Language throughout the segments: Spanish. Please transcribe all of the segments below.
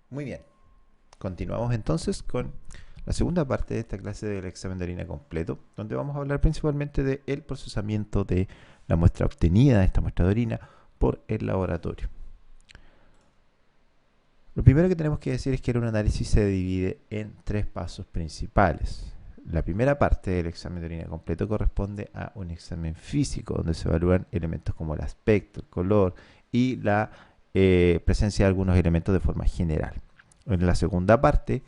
Muy bien, continuamos entonces con la segunda parte de esta clase del examen de orina completo, donde vamos a hablar principalmente del procesamiento de la muestra obtenida, de esta muestra de orina, por el laboratorio. Lo primero que tenemos que decir es que el análisis se divide en tres pasos principales. La primera parte del examen de orina completo corresponde a un examen físico, donde se evalúan elementos como el aspecto, el color y la presencia de algunos elementos de forma general. En la segunda parte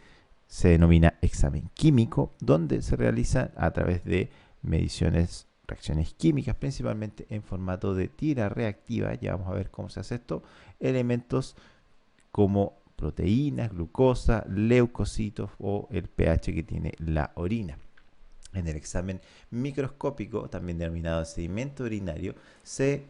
se denomina examen químico, donde se realiza a través de mediciones, reacciones químicas, principalmente en formato de tira reactiva. Ya vamos a ver cómo se hace esto. Elementos como proteínas, glucosa, leucocitos o el pH que tiene la orina. En el examen microscópico, también denominado sedimento urinario, se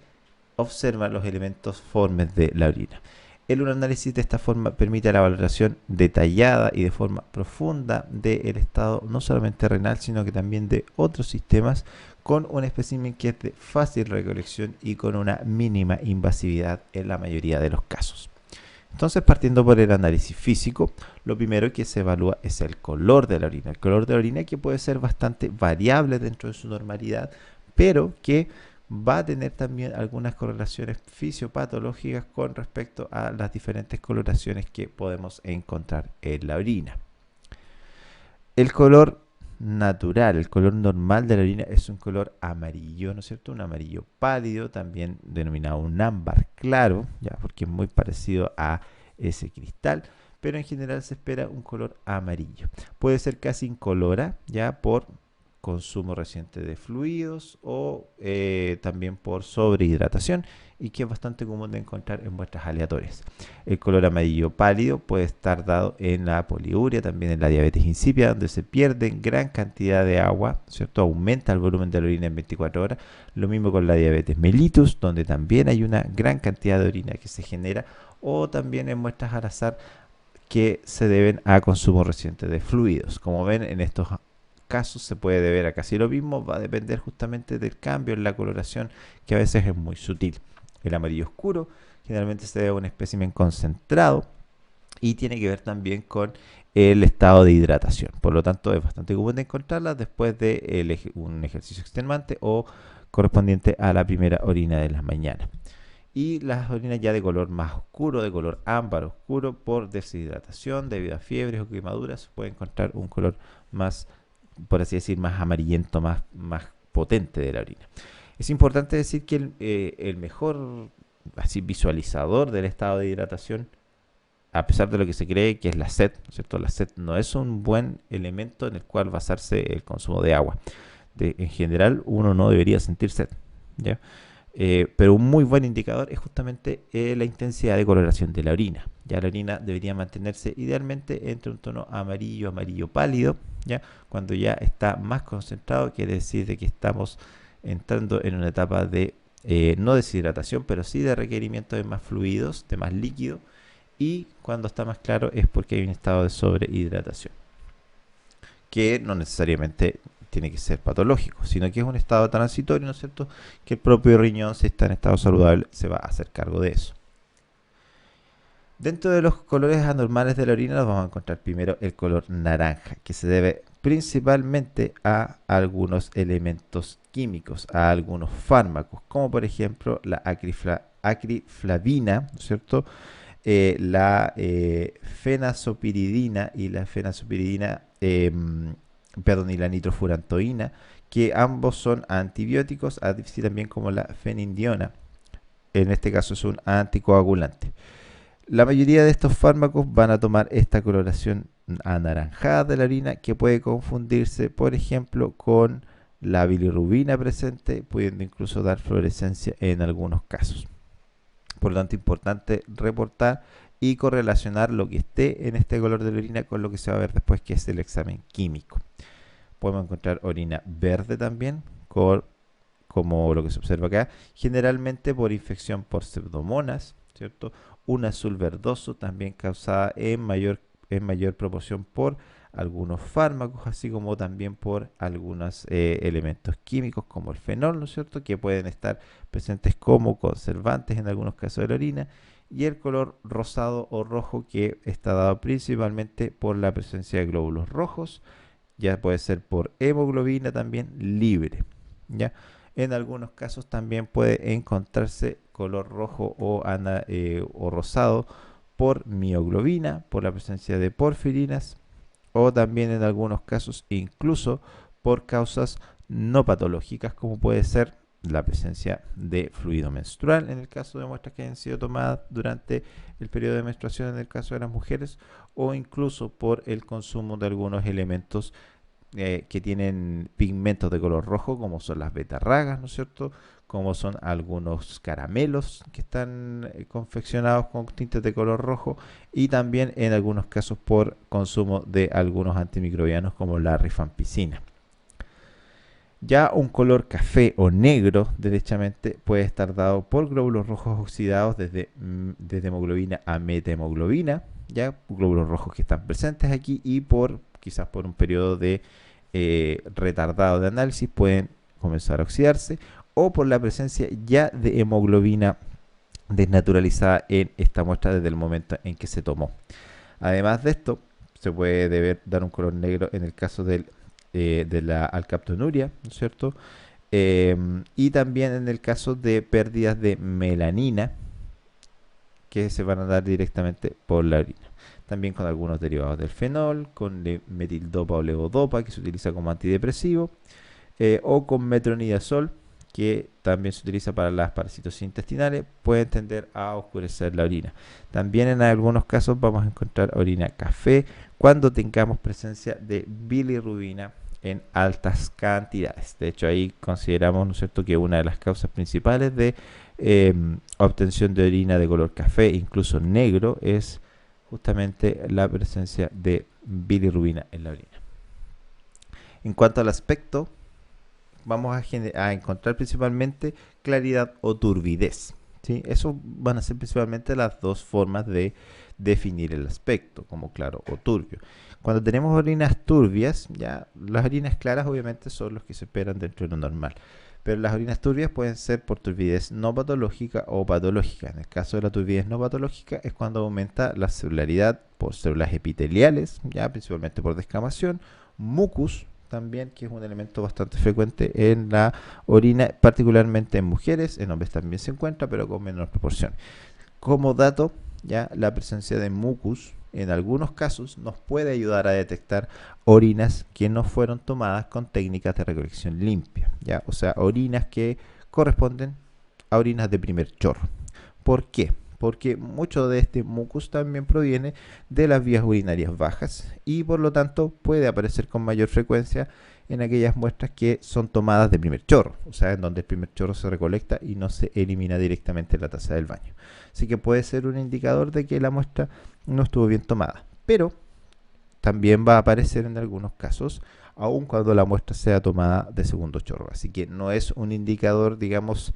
observan los elementos formes de la orina. El análisis de esta forma permite la valoración detallada y de forma profunda del estado no solamente renal, sino que también de otros sistemas, con un espécimen que es de fácil recolección y con una mínima invasividad en la mayoría de los casos. Entonces, partiendo por el análisis físico, lo primero que se evalúa es el color de la orina. El color de la orina, que puede ser bastante variable dentro de su normalidad, pero que va a tener también algunas correlaciones fisiopatológicas con respecto a las diferentes coloraciones que podemos encontrar en la orina. El color natural, el color normal de la orina es un color amarillo, ¿no es cierto? Un amarillo pálido, también denominado un ámbar claro, ya, porque es muy parecido a ese cristal, pero en general se espera un color amarillo. Puede ser casi incolora, ya, por consumo reciente de fluidos o también por sobrehidratación, y que es bastante común de encontrar en muestras aleatorias. El color amarillo pálido puede estar dado en la poliuria, también en la diabetes insípida, donde se pierde gran cantidad de agua, ¿cierto? Aumenta el volumen de la orina en 24 horas. Lo mismo con la diabetes mellitus, donde también hay una gran cantidad de orina que se genera, o también en muestras al azar que se deben a consumo reciente de fluidos. Como ven, en estos casos se puede deber a casi lo mismo, va a depender justamente del cambio en la coloración, que a veces es muy sutil. El amarillo oscuro generalmente se debe a un espécimen concentrado y tiene que ver también con el estado de hidratación. Por lo tanto, es bastante común de encontrarlas después de un ejercicio extenuante o correspondiente a la primera orina de las mañanas. Y las orinas ya de color más oscuro, de color ámbar oscuro, por deshidratación, debido a fiebres o quemaduras, puede encontrar un color más, por así decir, más amarillento, más potente de la orina. Es importante decir que el mejor así visualizador del estado de hidratación, a pesar de lo que se cree que es la sed, ¿no es cierto? La sed no es un buen elemento en el cual basarse el consumo de agua. En general, uno no debería sentir sed, ¿ya? Pero un muy buen indicador es justamente la intensidad de coloración de la orina. Ya la orina debería mantenerse idealmente entre un tono amarillo, amarillo pálido, ¿ya? Cuando ya está más concentrado, quiere decir de que estamos entrando en una etapa de no deshidratación, pero sí de requerimiento de más fluidos, de más líquido, y cuando está más claro es porque hay un estado de sobrehidratación, que no necesariamente tiene que ser patológico, sino que es un estado transitorio, ¿no es cierto? Que el propio riñón, si está en estado saludable, se va a hacer cargo de eso. Dentro de los colores anormales de la orina nos vamos a encontrar primero el color naranja, que se debe principalmente a algunos elementos químicos, a algunos fármacos, como por ejemplo la acriflavina, ¿no es cierto? La fenazopiridina y la fenazopiridina, perdón, y la nitrofurantoína, que ambos son antibióticos, así también como la fenindiona. En este caso es un anticoagulante. La mayoría de estos fármacos van a tomar esta coloración anaranjada de la orina, que puede confundirse, por ejemplo, con la bilirrubina presente, pudiendo incluso dar fluorescencia en algunos casos. Por lo tanto, importante reportar y correlacionar lo que esté en este color de la orina con lo que se va a ver después, que es el examen químico. Podemos encontrar orina verde también, como lo que se observa acá, generalmente por infección por pseudomonas, ¿cierto? Un azul verdoso también causada en mayor proporción por algunos fármacos, así como también por algunos elementos químicos como el fenol, ¿no es cierto?, que pueden estar presentes como conservantes en algunos casos de la orina, y el color rosado o rojo, que está dado principalmente por la presencia de glóbulos rojos, ya puede ser por hemoglobina también libre, ¿ya? En algunos casos también puede encontrarse color rojo o rosado por mioglobina, por la presencia de porfirinas, o también en algunos casos incluso por causas no patológicas, como puede ser la presencia de fluido menstrual en el caso de muestras que hayan sido tomadas durante el periodo de menstruación en el caso de las mujeres, o incluso por el consumo de algunos elementos que tienen pigmentos de color rojo, como son las betarragas, ¿no es cierto? Como son algunos caramelos que están confeccionados con tintes de color rojo, y también en algunos casos por consumo de algunos antimicrobianos como la rifampicina. Ya un color café o negro, derechamente, puede estar dado por glóbulos rojos oxidados desde hemoglobina a metahemoglobina, ya glóbulos rojos que están presentes aquí, y quizás por un periodo de retardado de análisis pueden comenzar a oxidarse, o por la presencia ya de hemoglobina desnaturalizada en esta muestra desde el momento en que se tomó. Además de esto, se puede dar un color negro en el caso de la alcaptonuria, ¿no es cierto? Y también en el caso de pérdidas de melanina que se van a dar directamente por la orina. También con algunos derivados del fenol, con metildopa o levodopa, que se utiliza como antidepresivo, o con metronidazol, que también se utiliza para las parasitosis intestinales, pueden tender a oscurecer la orina. También en algunos casos vamos a encontrar orina café cuando tengamos presencia de bilirrubina en altas cantidades. De hecho, ahí consideramos, ¿no es cierto?, que una de las causas principales de obtención de orina de color café, incluso negro, es justamente la presencia de bilirrubina en la orina. En cuanto al aspecto, vamos a encontrar principalmente claridad o turbidez, ¿sí? Eso van a ser principalmente las dos formas de definir el aspecto, como claro o turbio. Cuando tenemos orinas turbias, ya las orinas claras obviamente son los que se esperan dentro de lo normal, pero las orinas turbias pueden ser por turbidez no patológica o patológica. En el caso de la turbidez no patológica es cuando aumenta la celularidad por células epiteliales, ya principalmente por descamación, mucus también, que es un elemento bastante frecuente en la orina, particularmente en mujeres. En hombres también se encuentra, pero con menor proporción. Como dato, ya la presencia de mucus en algunos casos nos puede ayudar a detectar orinas que no fueron tomadas con técnicas de recolección limpia, ya, o sea, orinas que corresponden a orinas de primer chorro. ¿Por qué? Porque mucho de este mucus también proviene de las vías urinarias bajas y por lo tanto puede aparecer con mayor frecuencia en aquellas muestras que son tomadas de primer chorro, o sea, en donde el primer chorro se recolecta y no se elimina directamente en la taza del baño. Así que puede ser un indicador de que la muestra no estuvo bien tomada, pero también va a aparecer en algunos casos, aun cuando la muestra sea tomada de segundo chorro. Así que no es un indicador, digamos,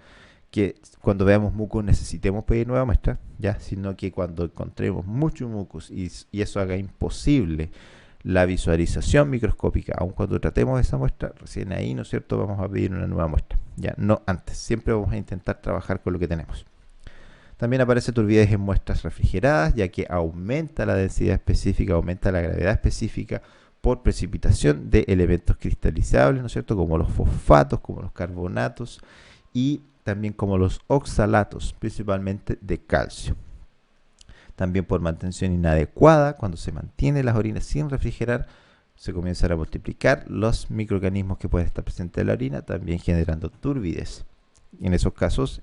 que cuando veamos mucus necesitemos pedir nueva muestra, ya, sino que cuando encontremos mucho mucus y eso haga imposible la visualización microscópica, aun cuando tratemos esa muestra, recién ahí, ¿no es cierto?, vamos a pedir una nueva muestra, ya, no antes. Siempre vamos a intentar trabajar con lo que tenemos. También aparece turbidez en muestras refrigeradas, ya que aumenta la densidad específica, aumenta la gravedad específica por precipitación de elementos cristalizables, ¿no es cierto?, como los fosfatos, como los carbonatos y también como los oxalatos, principalmente de calcio. También por mantención inadecuada, cuando se mantiene las orinas sin refrigerar, se comienzan a multiplicar los microorganismos que pueden estar presentes en la orina, también generando turbidez. En esos casos,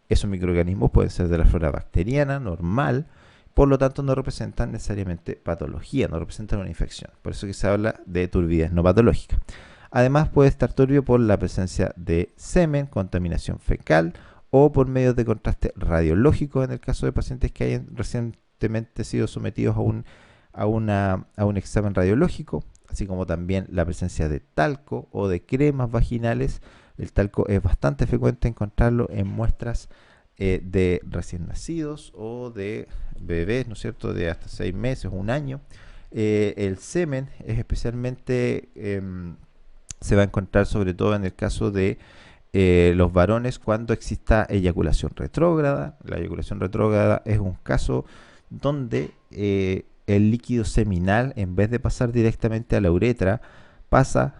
esos microorganismos pueden ser de la flora bacteriana normal, por lo tanto no representan necesariamente patología, no representan una infección. Por eso que se habla de turbidez no patológica. Además puede estar turbio por la presencia de semen, contaminación fecal o por medios de contraste radiológico en el caso de pacientes que hayan recientemente sido sometidos a un examen radiológico, así como también la presencia de talco o de cremas vaginales. El talco es bastante frecuente encontrarlo en muestras de recién nacidos o de bebés, ¿no es cierto?, de hasta 6 meses o un año. El semen es especialmente... se va a encontrar sobre todo en el caso de los varones cuando exista eyaculación retrógrada. La eyaculación retrógrada es un caso donde el líquido seminal, en vez de pasar directamente a la uretra, pasa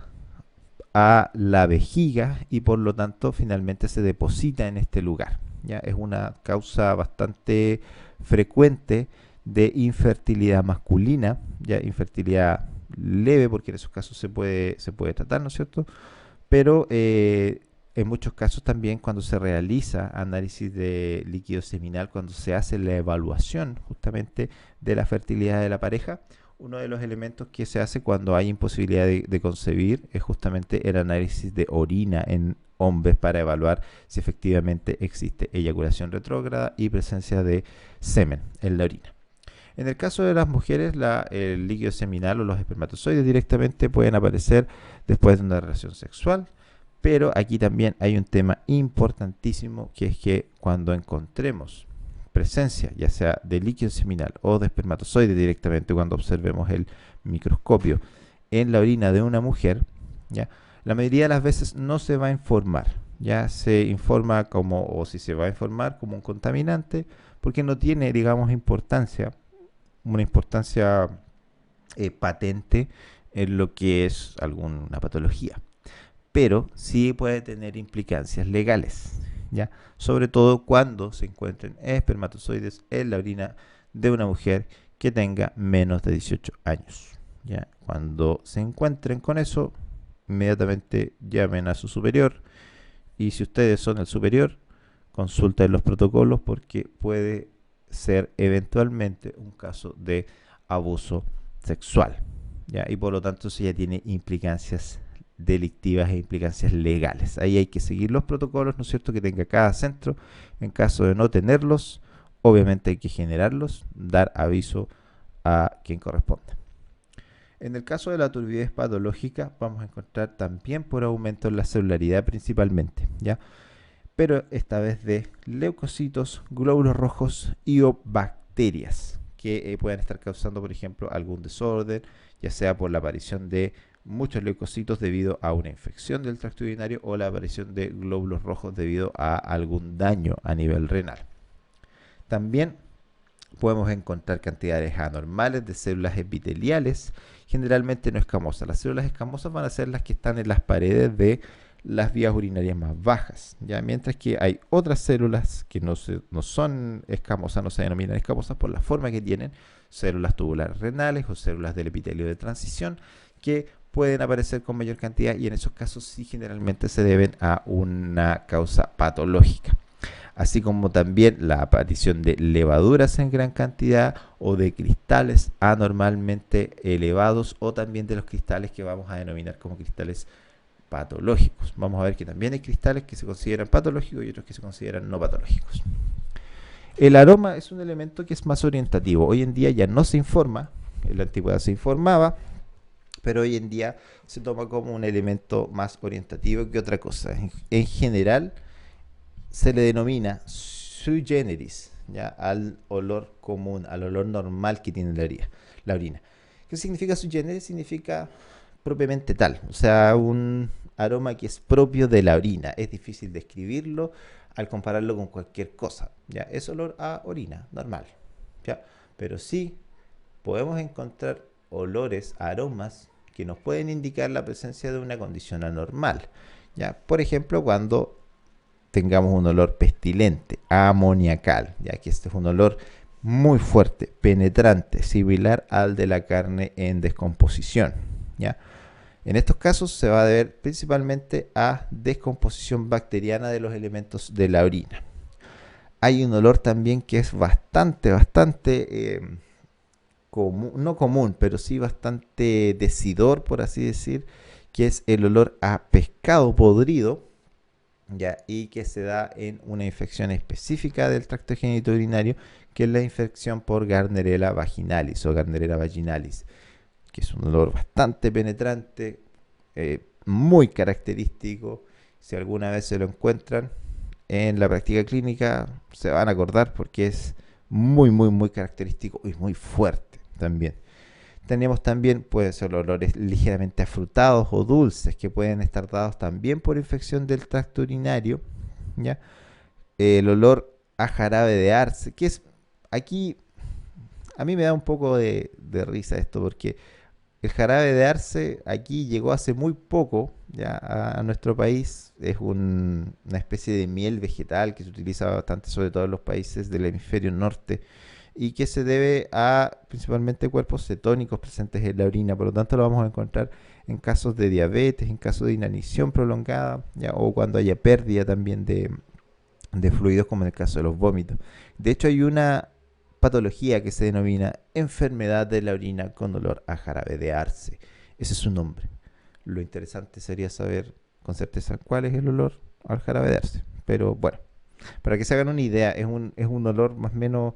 a la vejiga y por lo tanto finalmente se deposita en este lugar. ¿Ya? Es una causa bastante frecuente de infertilidad masculina, ya infertilidad leve, porque en esos casos se puede tratar, ¿no es cierto? Pero en muchos casos también cuando se realiza análisis de líquido seminal, cuando se hace la evaluación justamente de la fertilidad de la pareja, uno de los elementos que se hace cuando hay imposibilidad de concebir es justamente el análisis de orina en hombres para evaluar si efectivamente existe eyaculación retrógrada y presencia de semen en la orina. En el caso de las mujeres, el líquido seminal o los espermatozoides directamente pueden aparecer después de una relación sexual, pero aquí también hay un tema importantísimo, que es que cuando encontremos presencia ya sea de líquido seminal o de espermatozoides directamente, cuando observemos el microscopio en la orina de una mujer, ¿ya? La mayoría de las veces no se va a informar, ya se informa como, o si se va a informar como un contaminante, porque no tiene, digamos, una importancia patente en lo que es alguna patología, pero sí puede tener implicancias legales, ¿ya? Sobre todo cuando se encuentren espermatozoides en la orina de una mujer que tenga menos de 18 años, ¿ya? Cuando se encuentren con eso, inmediatamente llamen a su superior, y si ustedes son el superior, consulten los protocolos porque puede ser eventualmente un caso de abuso sexual, ¿ya? Y por lo tanto eso ya tiene implicancias delictivas e implicancias legales. Ahí hay que seguir los protocolos, ¿no es cierto?, que tenga cada centro. En caso de no tenerlos, obviamente hay que generarlos, dar aviso a quien corresponda. En el caso de la turbidez patológica, vamos a encontrar también por aumento en la celularidad principalmente, ¿ya? Pero esta vez de leucocitos, glóbulos rojos y o bacterias que puedan estar causando, por ejemplo, algún desorden, ya sea por la aparición de muchos leucocitos debido a una infección del tracto urinario o la aparición de glóbulos rojos debido a algún daño a nivel renal. También podemos encontrar cantidades anormales de células epiteliales, generalmente no escamosas. Las células escamosas van a ser las que están en las paredes de las vías urinarias más bajas, ¿ya? Mientras que hay otras células que no son escamosas, no se denominan escamosas por la forma que tienen, células tubulares renales o células del epitelio de transición, que pueden aparecer con mayor cantidad y en esos casos sí generalmente se deben a una causa patológica, así como también la aparición de levaduras en gran cantidad o de cristales anormalmente elevados, o también de los cristales que vamos a denominar como cristales patológicos. Vamos a ver que también hay cristales que se consideran patológicos y otros que se consideran no patológicos. El aroma es un elemento que es más orientativo. Hoy en día ya no se informa, en la antigüedad se informaba, pero hoy en día se toma como un elemento más orientativo que otra cosa. En general se le denomina sui generis, ¿ya?, al olor común, al olor normal que tiene la orina. ¿Qué significa sui generis? Significa propiamente tal, o sea, un aroma que es propio de la orina. Es difícil describirlo al compararlo con cualquier cosa, ¿ya? Es olor a orina, normal, ¿ya? Pero sí podemos encontrar olores, aromas que nos pueden indicar la presencia de una condición anormal, ¿ya? Por ejemplo, cuando tengamos un olor pestilente, amoniacal, ya que este es un olor muy fuerte, penetrante, similar al de la carne en descomposición, ¿ya? En estos casos se va a deber principalmente a descomposición bacteriana de los elementos de la orina. Hay un olor también que es bastante común, no común, pero sí bastante decidor, por así decir, que es el olor a pescado podrido, ¿ya? Y que se da en una infección específica del tracto genitourinario, que es la infección por Gardnerella vaginalis o Gardnerella vaginalis, que es un olor bastante penetrante, muy característico. Si alguna vez se lo encuentran en la práctica clínica, se van a acordar porque es muy característico y muy fuerte también. Tenemos también, pueden ser olores ligeramente afrutados o dulces, que pueden estar dados también por infección del tracto urinario, ¿ya? El olor a jarabe de arce, que es aquí, a mí me da un poco de risa esto, porque el jarabe de arce aquí llegó hace muy poco ya a nuestro país. Es una especie de miel vegetal que se utiliza bastante, sobre todo en los países del hemisferio norte, y que se debe a principalmente cuerpos cetónicos presentes en la orina. Por lo tanto, lo vamos a encontrar en casos de diabetes, en casos de inanición prolongada, ya, o cuando haya pérdida también de fluidos, como en el caso de los vómitos. De hecho, hay una patología que se denomina enfermedad de la orina con olor a jarabe de arce. Ese es su nombre. Lo interesante sería saber con certeza cuál es el olor al jarabe de arce. Pero bueno, para que se hagan una idea, es un olor más o menos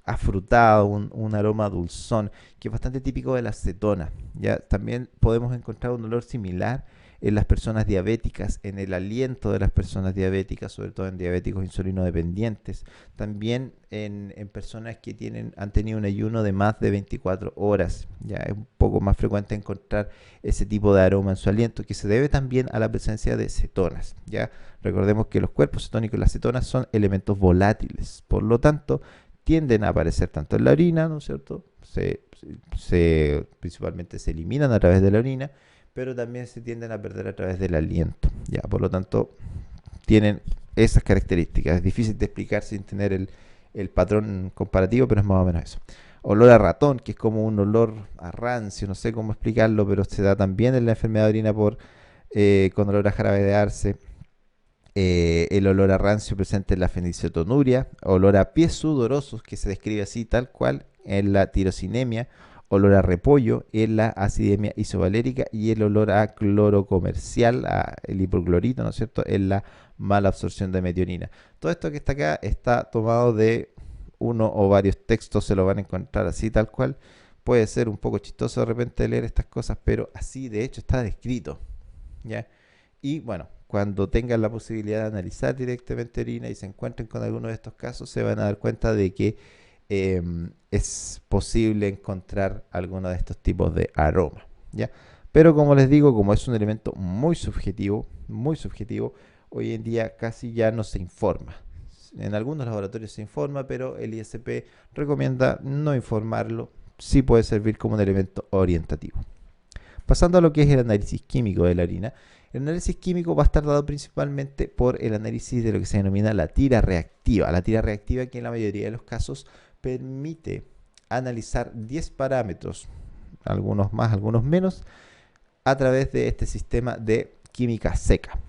afrutado, un aroma dulzón, que es bastante típico de la acetona. Ya también podemos encontrar un olor similar en las personas diabéticas, en el aliento de las personas diabéticas, sobre todo en diabéticos insulinodependientes, también en personas que han tenido un ayuno de más de 24 horas. Ya es un poco más frecuente encontrar ese tipo de aroma en su aliento, que se debe también a la presencia de cetonas. Ya recordemos que los cuerpos cetónicos y las cetonas son elementos volátiles, por lo tanto tienden a aparecer tanto en la orina, ¿no es cierto? Principalmente se eliminan a través de la orina, pero también se tienden a perder a través del aliento. Ya, por lo tanto, tienen esas características. Es difícil de explicar sin tener el patrón comparativo, pero es más o menos eso. Olor a ratón, que es como un olor a rancio, no sé cómo explicarlo, pero se da también en la enfermedad de orina con olor a jarabe de arce. El olor a rancio presente en la fenicetonuria, olor a pies sudorosos, que se describe así tal cual en la tirosinemia, olor a repollo en la acidemia isovalérica y el olor a cloro comercial, a el hipoclorito, ¿no es cierto?, en la mala absorción de metionina. Todo esto que está acá está tomado de uno o varios textos, se lo van a encontrar así tal cual. Puede ser un poco chistoso de repente leer estas cosas, pero así de hecho está descrito, ¿ya? Y bueno, cuando tengan la posibilidad de analizar directamente orina y se encuentren con alguno de estos casos, se van a dar cuenta de que es posible encontrar alguno de estos tipos de aroma, ¿ya? Pero como les digo, como es un elemento muy subjetivo, hoy en día casi ya no se informa. En algunos laboratorios se informa, pero el ISP recomienda no informarlo. Sí puede servir como un elemento orientativo. Pasando a lo que es el análisis químico de la orina, el análisis químico va a estar dado principalmente por el análisis de lo que se denomina la tira reactiva. La tira reactiva, que en la mayoría de los casos permite analizar 10 parámetros, algunos más, algunos menos, a través de este sistema de química seca.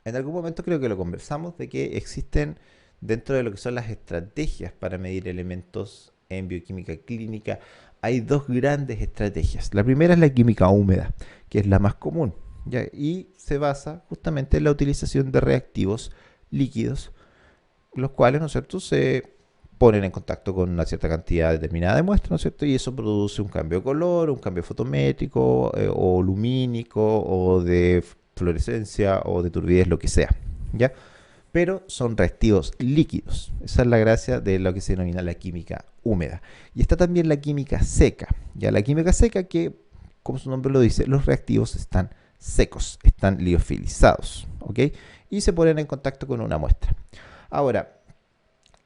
En algún momento creo que lo conversamos de que existen dentro de lo que son las estrategias para medir elementos en bioquímica clínica, hay dos grandes estrategias. La primera es la química húmeda, que es la más común, ¿ya? Y se basa justamente en la utilización de reactivos líquidos, los cuales, ¿no es cierto?, se ponen en contacto con una cierta cantidad determinada de muestras, ¿no es cierto?, y eso produce un cambio de color, un cambio fotométrico, o lumínico, o de fluorescencia, o de turbidez, lo que sea, ¿ya? Pero son reactivos líquidos. Esa es la gracia de lo que se denomina la química húmeda. Y está también la química seca. Ya la química seca, que como su nombre lo dice, los reactivos están secos, están liofilizados, ¿ok? Y se ponen en contacto con una muestra. Ahora,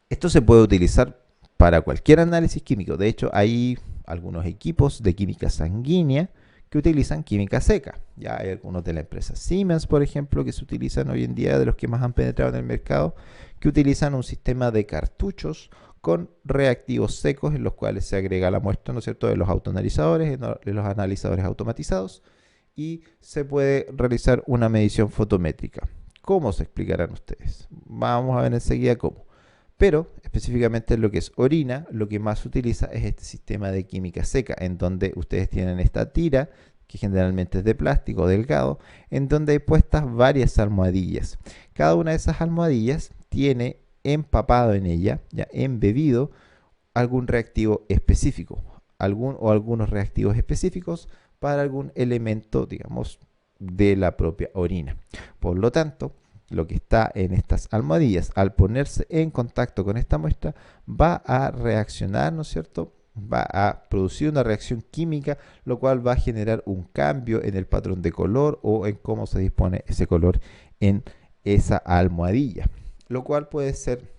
esto se puede utilizar para cualquier análisis químico. De hecho, hay algunos equipos de química sanguínea que utilizan química seca. Ya hay algunos de la empresa Siemens, por ejemplo, que se utilizan hoy en día, de los que más han penetrado en el mercado, que utilizan un sistema de cartuchos con reactivos secos en los cuales se agrega la muestra, ¿no es cierto?, de los autoanalizadores, de los analizadores automatizados, y se puede realizar una medición fotométrica. ¿Cómo se explicarán ustedes? Vamos a ver enseguida cómo. Pero específicamente en lo que es orina, lo que más se utiliza es este sistema de química seca, en donde ustedes tienen esta tira, que generalmente es de plástico delgado, en donde hay puestas varias almohadillas. Cada una de esas almohadillas tiene empapado en ella, ya embebido, algún reactivo específico, algunos reactivos específicos para algún elemento, digamos, de la propia orina. Por lo tanto, lo que está en estas almohadillas, al ponerse en contacto con esta muestra, va a reaccionar, ¿no es cierto?, va a producir una reacción química, lo cual va a generar un cambio en el patrón de color o en cómo se dispone ese color en esa almohadilla, lo cual puede ser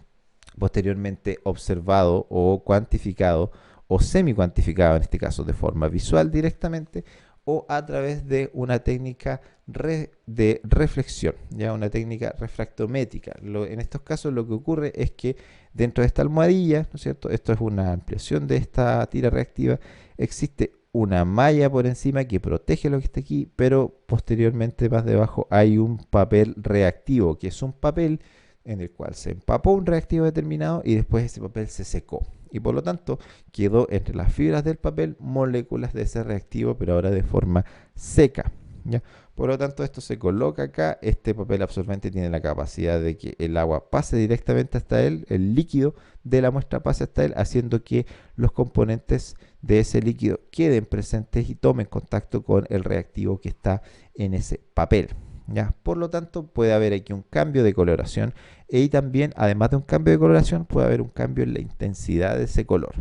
posteriormente observado o cuantificado o semi-cuantificado en este caso de forma visual directamente o a través de una técnica de reflexión, ya una técnica refractométrica. En estos casos lo que ocurre es que dentro de esta almohadilla, ¿no es cierto? Esto es una ampliación de esta tira reactiva, existe una malla por encima que protege lo que está aquí, pero posteriormente más debajo hay un papel reactivo, que es un papel en el cual se empapó un reactivo determinado y después ese papel se secó. Y por lo tanto quedó entre las fibras del papel moléculas de ese reactivo, pero ahora de forma seca, ¿ya? Por lo tanto, esto se coloca acá. Este papel absorbente tiene la capacidad de que el agua pase directamente hasta él, el líquido de la muestra pase hasta él, haciendo que los componentes de ese líquido queden presentes y tomen contacto con el reactivo que está en ese papel, ¿ya? Por lo tanto, puede haber aquí un cambio de coloración y también, además de un cambio de coloración, puede haber un cambio en la intensidad de ese color.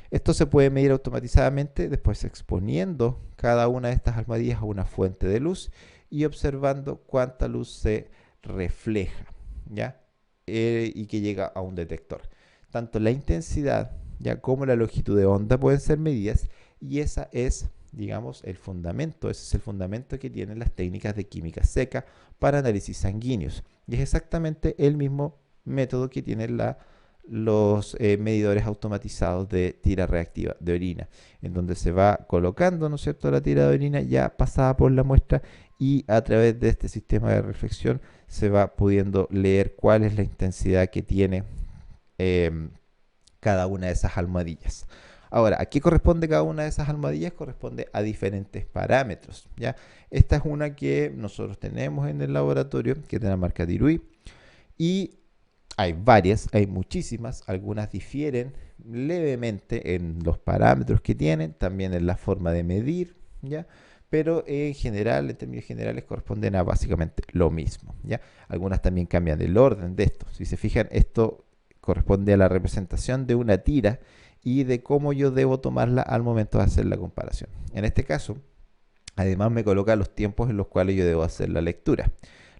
Esto se puede medir automatizadamente, después exponiendo cada una de estas almohadillas a una fuente de luz y observando cuánta luz se refleja, ¿ya? Y que llega a un detector. Tanto la intensidad, ya, como la longitud de onda pueden ser medidas y esa es, digamos, el fundamento. Ese es el fundamento que tienen las técnicas de química seca para análisis sanguíneos. Y es exactamente el mismo método que tienen los medidores automatizados de tira reactiva de orina, en donde se va colocando, ¿no es cierto?, la tira de orina ya pasada por la muestra y a través de este sistema de reflexión se va pudiendo leer cuál es la intensidad que tiene eh, cada una de esas almohadillas. Ahora, ¿a qué corresponde cada una de esas almohadillas? Corresponde a diferentes parámetros, ¿ya? Esta es una que nosotros tenemos en el laboratorio, que es de la marca Dirui, y hay varias, hay muchísimas, algunas difieren levemente en los parámetros que tienen, también en la forma de medir, ¿ya? Pero en general, en términos generales, corresponden a básicamente lo mismo, ¿ya? Algunas también cambian el orden de esto. Si se fijan, esto corresponde a la representación de una tira y de cómo yo debo tomarla al momento de hacer la comparación. En este caso, además me coloca los tiempos en los cuales yo debo hacer la lectura.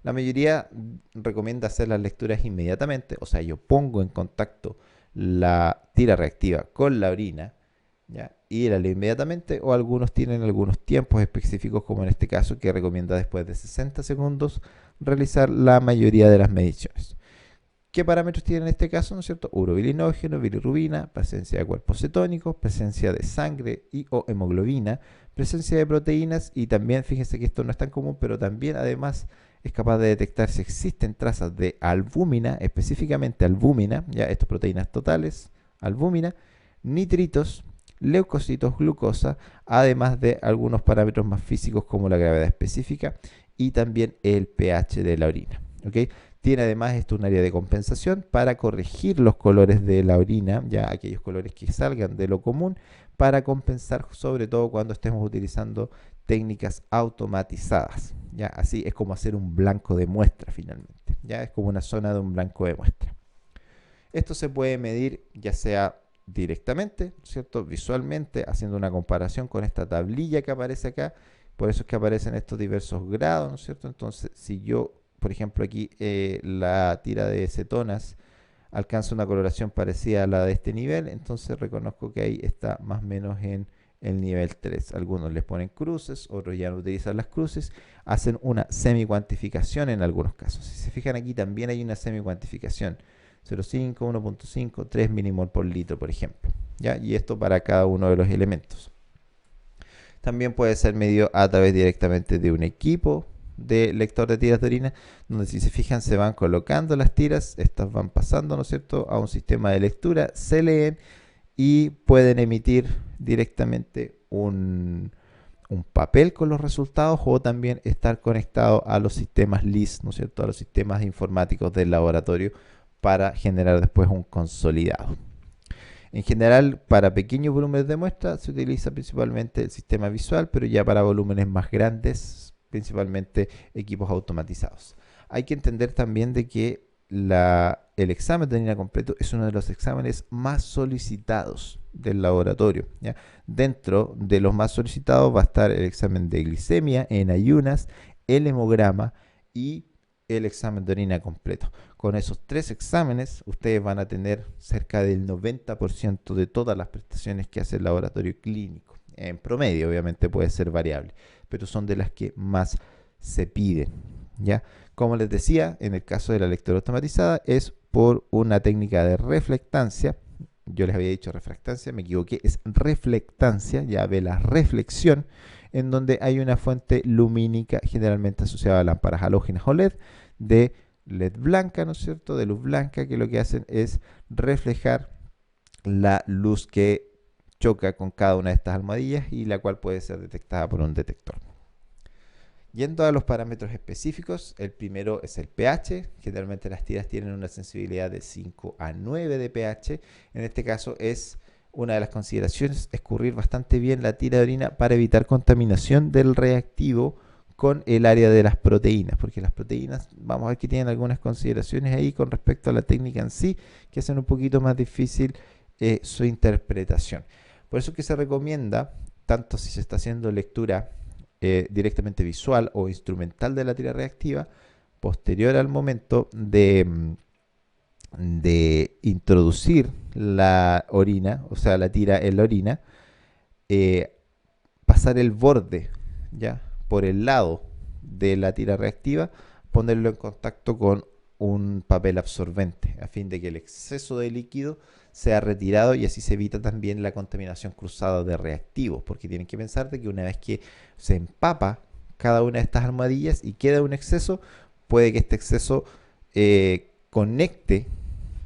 La mayoría recomienda hacer las lecturas inmediatamente, o sea, yo pongo en contacto la tira reactiva con la orina, ¿ya? Y la leo inmediatamente, o algunos tienen algunos tiempos específicos, como en este caso, que recomienda después de 60 segundos realizar la mayoría de las mediciones. ¿Qué parámetros tiene en este caso? ¿No es cierto? Urobilinógeno, bilirrubina, presencia de cuerpos cetónicos, presencia de sangre y o hemoglobina, presencia de proteínas y también, fíjense que esto no es tan común, pero también además es capaz de detectar si existen trazas de albúmina, específicamente albúmina, ya estas proteínas totales, albúmina, nitritos, leucocitos, glucosa, además de algunos parámetros más físicos como la gravedad específica y también el pH de la orina, ¿ok? Tiene además esto un área de compensación para corregir los colores de la orina, ya aquellos colores que salgan de lo común, para compensar sobre todo cuando estemos utilizando técnicas automatizadas. ¿Ya? Así es como hacer un blanco de muestra finalmente. ¿Ya? Es como una zona de un blanco de muestra. Esto se puede medir ya sea directamente, ¿cierto? Visualmente, haciendo una comparación con esta tablilla que aparece acá. Por eso es que aparecen estos diversos grados, ¿no es cierto? Entonces, si yo, por ejemplo, aquí la tira de cetonas alcanza una coloración parecida a la de este nivel, entonces reconozco que ahí está más o menos en el nivel 3. Algunos les ponen cruces, otros ya no utilizan las cruces, hacen una semi-cuantificación en algunos casos. Si se fijan aquí también hay una semi-cuantificación, 0,5, 1,5, 3 milimol por litro, por ejemplo, ¿ya? Y esto para cada uno de los elementos. También puede ser medido a través directamente de un equipo de lector de tiras de orina, donde si se fijan se van colocando las tiras, estas van pasando, ¿no es cierto?, a un sistema de lectura, se leen y pueden emitir directamente un papel con los resultados o también estar conectado a los sistemas LIS, ¿no es cierto?, a los sistemas informáticos del laboratorio para generar después un consolidado. En general, para pequeños volúmenes de muestra se utiliza principalmente el sistema visual, pero ya para volúmenes más grandes, principalmente equipos automatizados. Hay que entender también de que el examen de orina completo es uno de los exámenes más solicitados del laboratorio, ¿ya? Dentro de los más solicitados va a estar el examen de glicemia en ayunas, el hemograma y el examen de orina completo. Con esos tres exámenes, ustedes van a tener cerca del 90% de todas las prestaciones que hace el laboratorio clínico. En promedio, obviamente puede ser variable, pero son de las que más se piden, ¿ya? Como les decía, en el caso de la lectura automatizada es por una técnica de reflectancia. Yo les había dicho refractancia, me equivoqué, es reflectancia, ya ve la reflexión, en donde hay una fuente lumínica generalmente asociada a lámparas halógenas o LED, de LED blanca, ¿no es cierto?, de luz blanca, que lo que hacen es reflejar la luz que choca con cada una de estas almohadillas y la cual puede ser detectada por un detector. Yendo a los parámetros específicos, el primero es el pH. Generalmente las tiras tienen una sensibilidad de 5 a 9 de pH. En este caso es una de las consideraciones escurrir bastante bien la tira de orina para evitar contaminación del reactivo con el área de las proteínas, porque las proteínas, vamos a ver que tienen algunas consideraciones ahí con respecto a la técnica en sí, que hacen un poquito más difícil su interpretación. Por eso que se recomienda, tanto si se está haciendo lectura directamente visual o instrumental de la tira reactiva, posterior al momento de introducir la orina, o sea, la tira en la orina, pasar el borde, ¿ya?, por el lado de la tira reactiva, ponerlo en contacto con un papel absorbente, a fin de que el exceso de líquido sea retirado y así se evita también la contaminación cruzada de reactivos, porque tienen que pensar de que una vez que se empapa cada una de estas almohadillas y queda un exceso, puede que este exceso conecte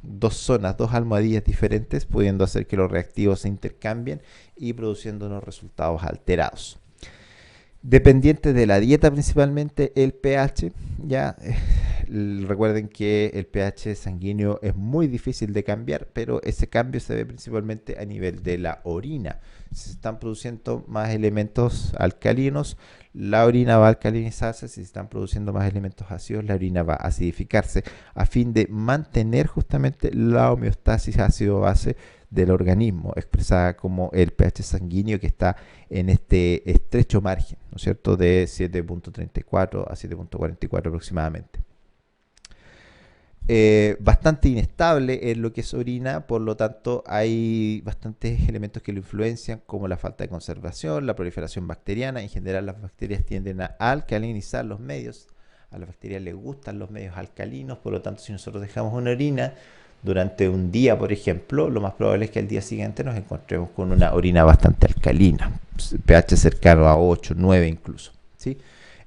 dos zonas, dos almohadillas diferentes, pudiendo hacer que los reactivos se intercambien y produciendo unos resultados alterados. Dependiente de la dieta principalmente el pH, ya recuerden que el pH sanguíneo es muy difícil de cambiar, pero ese cambio se ve principalmente a nivel de la orina. Si se están produciendo más elementos alcalinos, la orina va a alcalinizarse. Si se están produciendo más elementos ácidos, la orina va a acidificarse, a fin de mantener justamente la homeostasis ácido-base del organismo, expresada como el pH sanguíneo, que está en este estrecho margen, ¿no es cierto?, de 7.34 a 7.44 aproximadamente. Bastante inestable en lo que es orina, por lo tanto hay bastantes elementos que lo influencian, como la falta de conservación, la proliferación bacteriana. En general las bacterias tienden a alcalinizar los medios, a las bacterias les gustan los medios alcalinos, por lo tanto si nosotros dejamos una orina durante un día, por ejemplo, lo más probable es que al día siguiente nos encontremos con una orina bastante alcalina, pH cercano a 8, 9 incluso, ¿sí?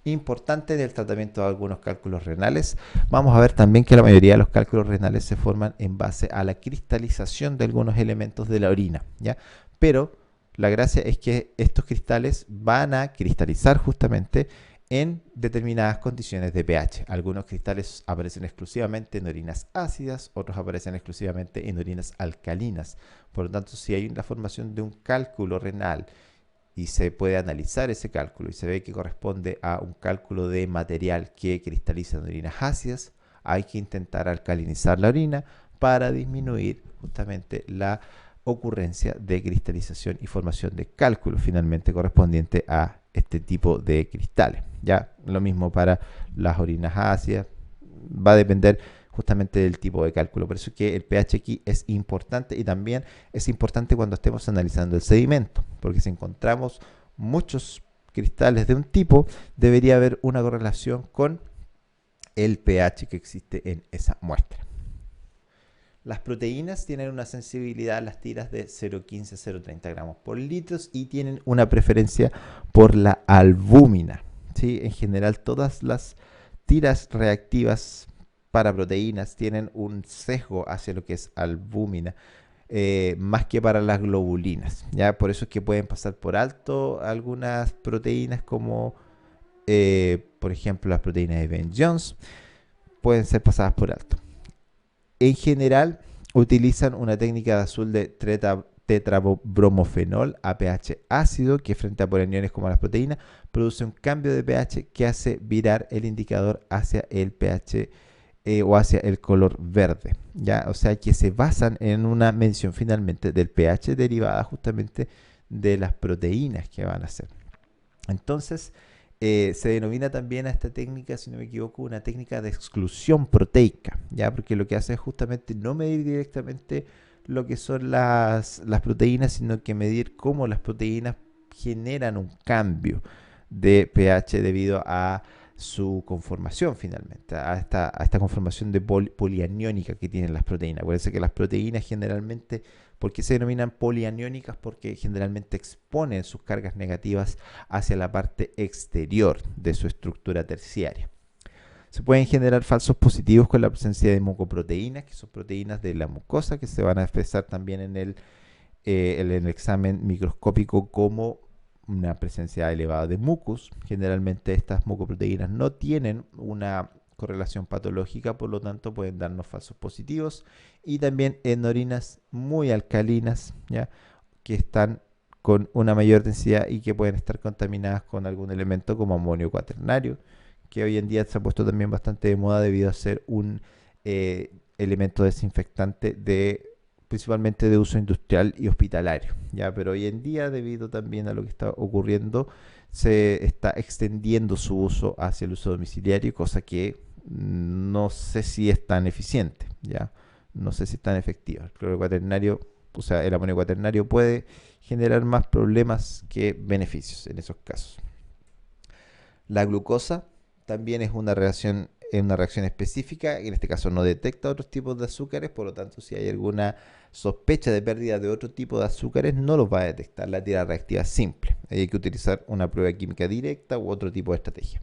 Importante del tratamiento de algunos cálculos renales. Vamos a ver también que la mayoría de los cálculos renales se forman en base a la cristalización de algunos elementos de la orina, ¿ya? Pero la gracia es que estos cristales van a cristalizar justamente en determinadas condiciones de pH. Algunos cristales aparecen exclusivamente en orinas ácidas, otros aparecen exclusivamente en orinas alcalinas. Por lo tanto, si hay la formación de un cálculo renal y se puede analizar ese cálculo y se ve que corresponde a un cálculo de material que cristaliza en orinas ácidas, hay que intentar alcalinizar la orina para disminuir justamente la ocurrencia de cristalización y formación de cálculo finalmente correspondiente a este tipo de cristales. Ya lo mismo para las orinas ácidas, va a depender justamente del tipo de cálculo. Por eso es que el pH aquí es importante, y también es importante cuando estemos analizando el sedimento, porque si encontramos muchos cristales de un tipo, debería haber una correlación con el pH que existe en esa muestra. Las proteínas tienen una sensibilidad a las tiras de 0,15 a 0,30 gramos por litro y tienen una preferencia por la albúmina, ¿sí? En general, todas las tiras reactivas para proteínas tienen un sesgo hacia lo que es albúmina, más que para las globulinas, ¿ya? Por eso es que pueden pasar por alto algunas proteínas como, por ejemplo, las proteínas de Ben-Jones, pueden ser pasadas por alto. En general, utilizan una técnica de azul de tetrabromofenol a pH ácido, que frente a polaniones como las proteínas, produce un cambio de pH que hace virar el indicador hacia el pH o hacia el color verde, ¿ya? O sea que se basan en una medición finalmente del pH derivada justamente de las proteínas que van a hacer. Entonces, se denomina también a esta técnica, si no me equivoco, una técnica de exclusión proteica, ¿ya? Porque lo que hace es justamente no medir directamente lo que son las proteínas, sino que medir cómo las proteínas generan un cambio de pH debido a su conformación finalmente, a esta conformación de polianiónica que tienen las proteínas. Acuérdense que las proteínas generalmente, ¿por qué se denominan polianiónicas? Porque generalmente exponen sus cargas negativas hacia la parte exterior de su estructura terciaria. Se pueden generar falsos positivos con la presencia de mucoproteínas, que son proteínas de la mucosa, que se van a expresar también en el examen microscópico como una presencia elevada de mucus. Generalmente estas mucoproteínas no tienen una correlación patológica, por lo tanto pueden darnos falsos positivos, y también en orinas muy alcalinas, ¿ya? Que están con una mayor densidad y que pueden estar contaminadas con algún elemento como amonio cuaternario, que hoy en día se ha puesto también bastante de moda debido a ser un elemento desinfectante principalmente de uso industrial y hospitalario, ¿ya? Pero hoy en día, debido también a lo que está ocurriendo, se está extendiendo su uso hacia el uso domiciliario, cosa que no sé si es tan eficiente, ¿ya? No sé si es tan efectiva. El cloro cuaternario, o sea, el amonio cuaternario puede generar más problemas que beneficios en esos casos. La glucosa también es una reacción específica, en este caso no detecta otros tipos de azúcares, por lo tanto si hay alguna sospecha de pérdida de otro tipo de azúcares no los va a detectar la tira reactiva simple. Hay que utilizar una prueba química directa u otro tipo de estrategia.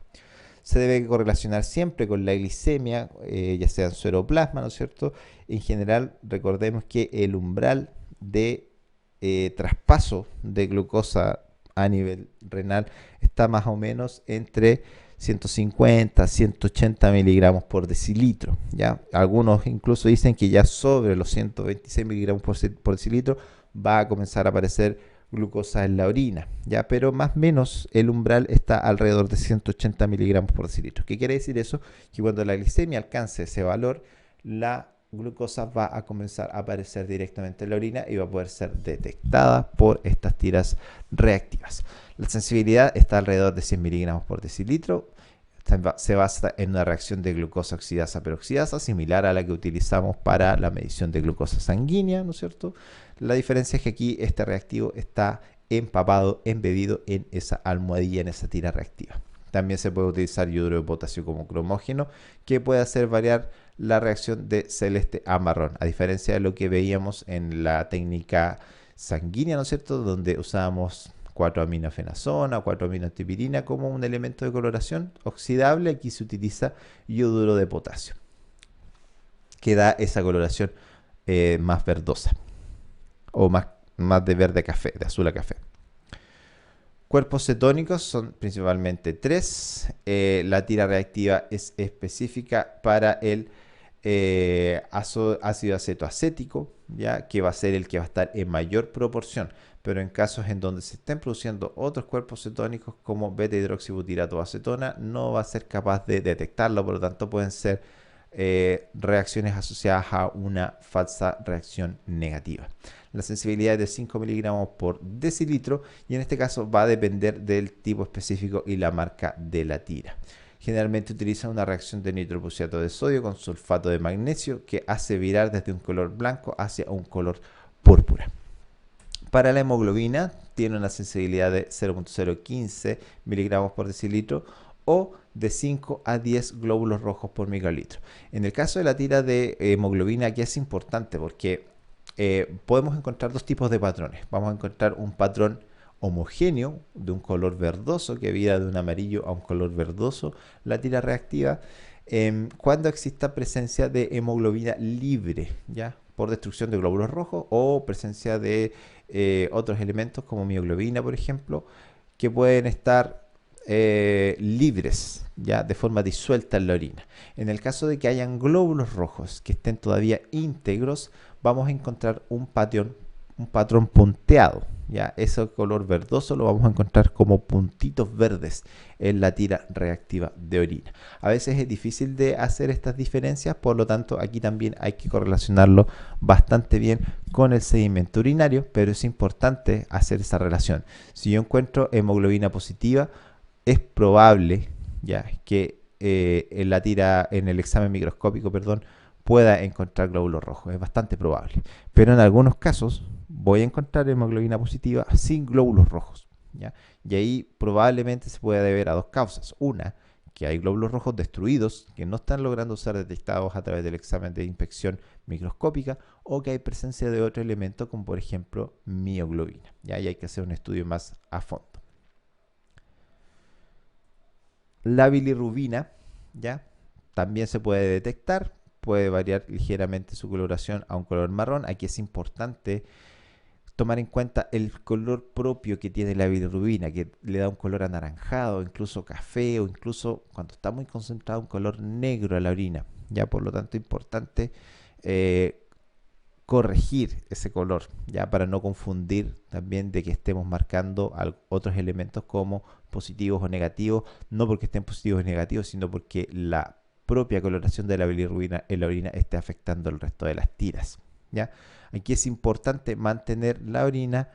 Se debe correlacionar siempre con la glicemia, ya sea en suero o plasma, ¿no es cierto? En general, recordemos que el umbral de traspaso de glucosa a nivel renal está más o menos entre 150 a 180 miligramos por decilitro, ¿ya? Algunos incluso dicen que ya sobre los 126 miligramos por decilitro va a comenzar a aparecer glucosa en la orina, ¿ya? Pero más o menos el umbral está alrededor de 180 miligramos por decilitro. ¿Qué quiere decir eso? Que cuando la glicemia alcance ese valor, la glucosa va a comenzar a aparecer directamente en la orina y va a poder ser detectada por estas tiras reactivas. La sensibilidad está alrededor de 100 miligramos por decilitro. Se basa en una reacción de glucosa oxidasa peroxidasa similar a la que utilizamos para la medición de glucosa sanguínea, ¿no es cierto? La diferencia es que aquí este reactivo está empapado, embebido en esa almohadilla, en esa tira reactiva. También se puede utilizar yoduro de potasio como cromógeno, que puede hacer variar la reacción de celeste a marrón, a diferencia de lo que veíamos en la técnica sanguínea, ¿no es cierto?, donde usábamos 4-aminofenazona o 4-aminotipirina como un elemento de coloración oxidable. Aquí se utiliza yoduro de potasio, que da esa coloración más verdosa o más de verde café, de azul a café. Cuerpos cetónicos son principalmente tres. La tira reactiva es específica para el ácido acetoacético, ¿ya? Que va a ser el que va a estar en mayor proporción, pero en casos en donde se estén produciendo otros cuerpos cetónicos como beta-hidroxibutirato o acetona, no va a ser capaz de detectarlo, por lo tanto pueden ser reacciones asociadas a una falsa reacción negativa. La sensibilidad es de 5 miligramos por decilitro y en este caso va a depender del tipo específico y la marca de la tira. Generalmente utiliza una reacción de nitroprusiato de sodio con sulfato de magnesio que hace virar desde un color blanco hacia un color púrpura. Para la hemoglobina tiene una sensibilidad de 0.015 miligramos por decilitro o de 5 a 10 glóbulos rojos por microlitro. En el caso de la tira de hemoglobina, aquí es importante porque podemos encontrar dos tipos de patrones. Vamos a encontrar un patrón homogéneo de un color verdoso que vira de un amarillo a un color verdoso la tira reactiva cuando exista presencia de hemoglobina libre, ¿ya? Por destrucción de glóbulos rojos o presencia de otros elementos como mioglobina, por ejemplo, que pueden estar libres, ¿ya? De forma disuelta en la orina. En el caso de que hayan glóbulos rojos que estén todavía íntegros, vamos a encontrar un patrón punteado, ya ese color verdoso lo vamos a encontrar como puntitos verdes en la tira reactiva de orina. A veces es difícil de hacer estas diferencias, por lo tanto aquí también hay que correlacionarlo bastante bien con el sedimento urinario, pero es importante hacer esa relación. Si yo encuentro hemoglobina positiva, es probable ya que en la tira, en el examen microscópico, perdón, pueda encontrar glóbulos rojos. Es bastante probable. Pero en algunos casos voy a encontrar hemoglobina positiva sin glóbulos rojos, ¿ya? Y ahí probablemente se puede deber a dos causas. Una, que hay glóbulos rojos destruidos que no están logrando ser detectados a través del examen de inspección microscópica, o que hay presencia de otro elemento como por ejemplo mioglobina. ¿Ya? Y hay que hacer un estudio más a fondo. La bilirrubina, ¿ya? También se puede detectar, puede variar ligeramente su coloración a un color marrón. Aquí es importante tomar en cuenta el color propio que tiene la bilirrubina, que le da un color anaranjado, incluso café, o incluso cuando está muy concentrado un color negro a la orina. Ya, por lo tanto, importante corregir ese color, ya para no confundir también de que estemos marcando otros elementos como positivos o negativos, no porque estén positivos o negativos, sino porque la propia coloración de la bilirrubina en la orina esté afectando el resto de las tiras, ¿ya? Aquí es importante mantener la orina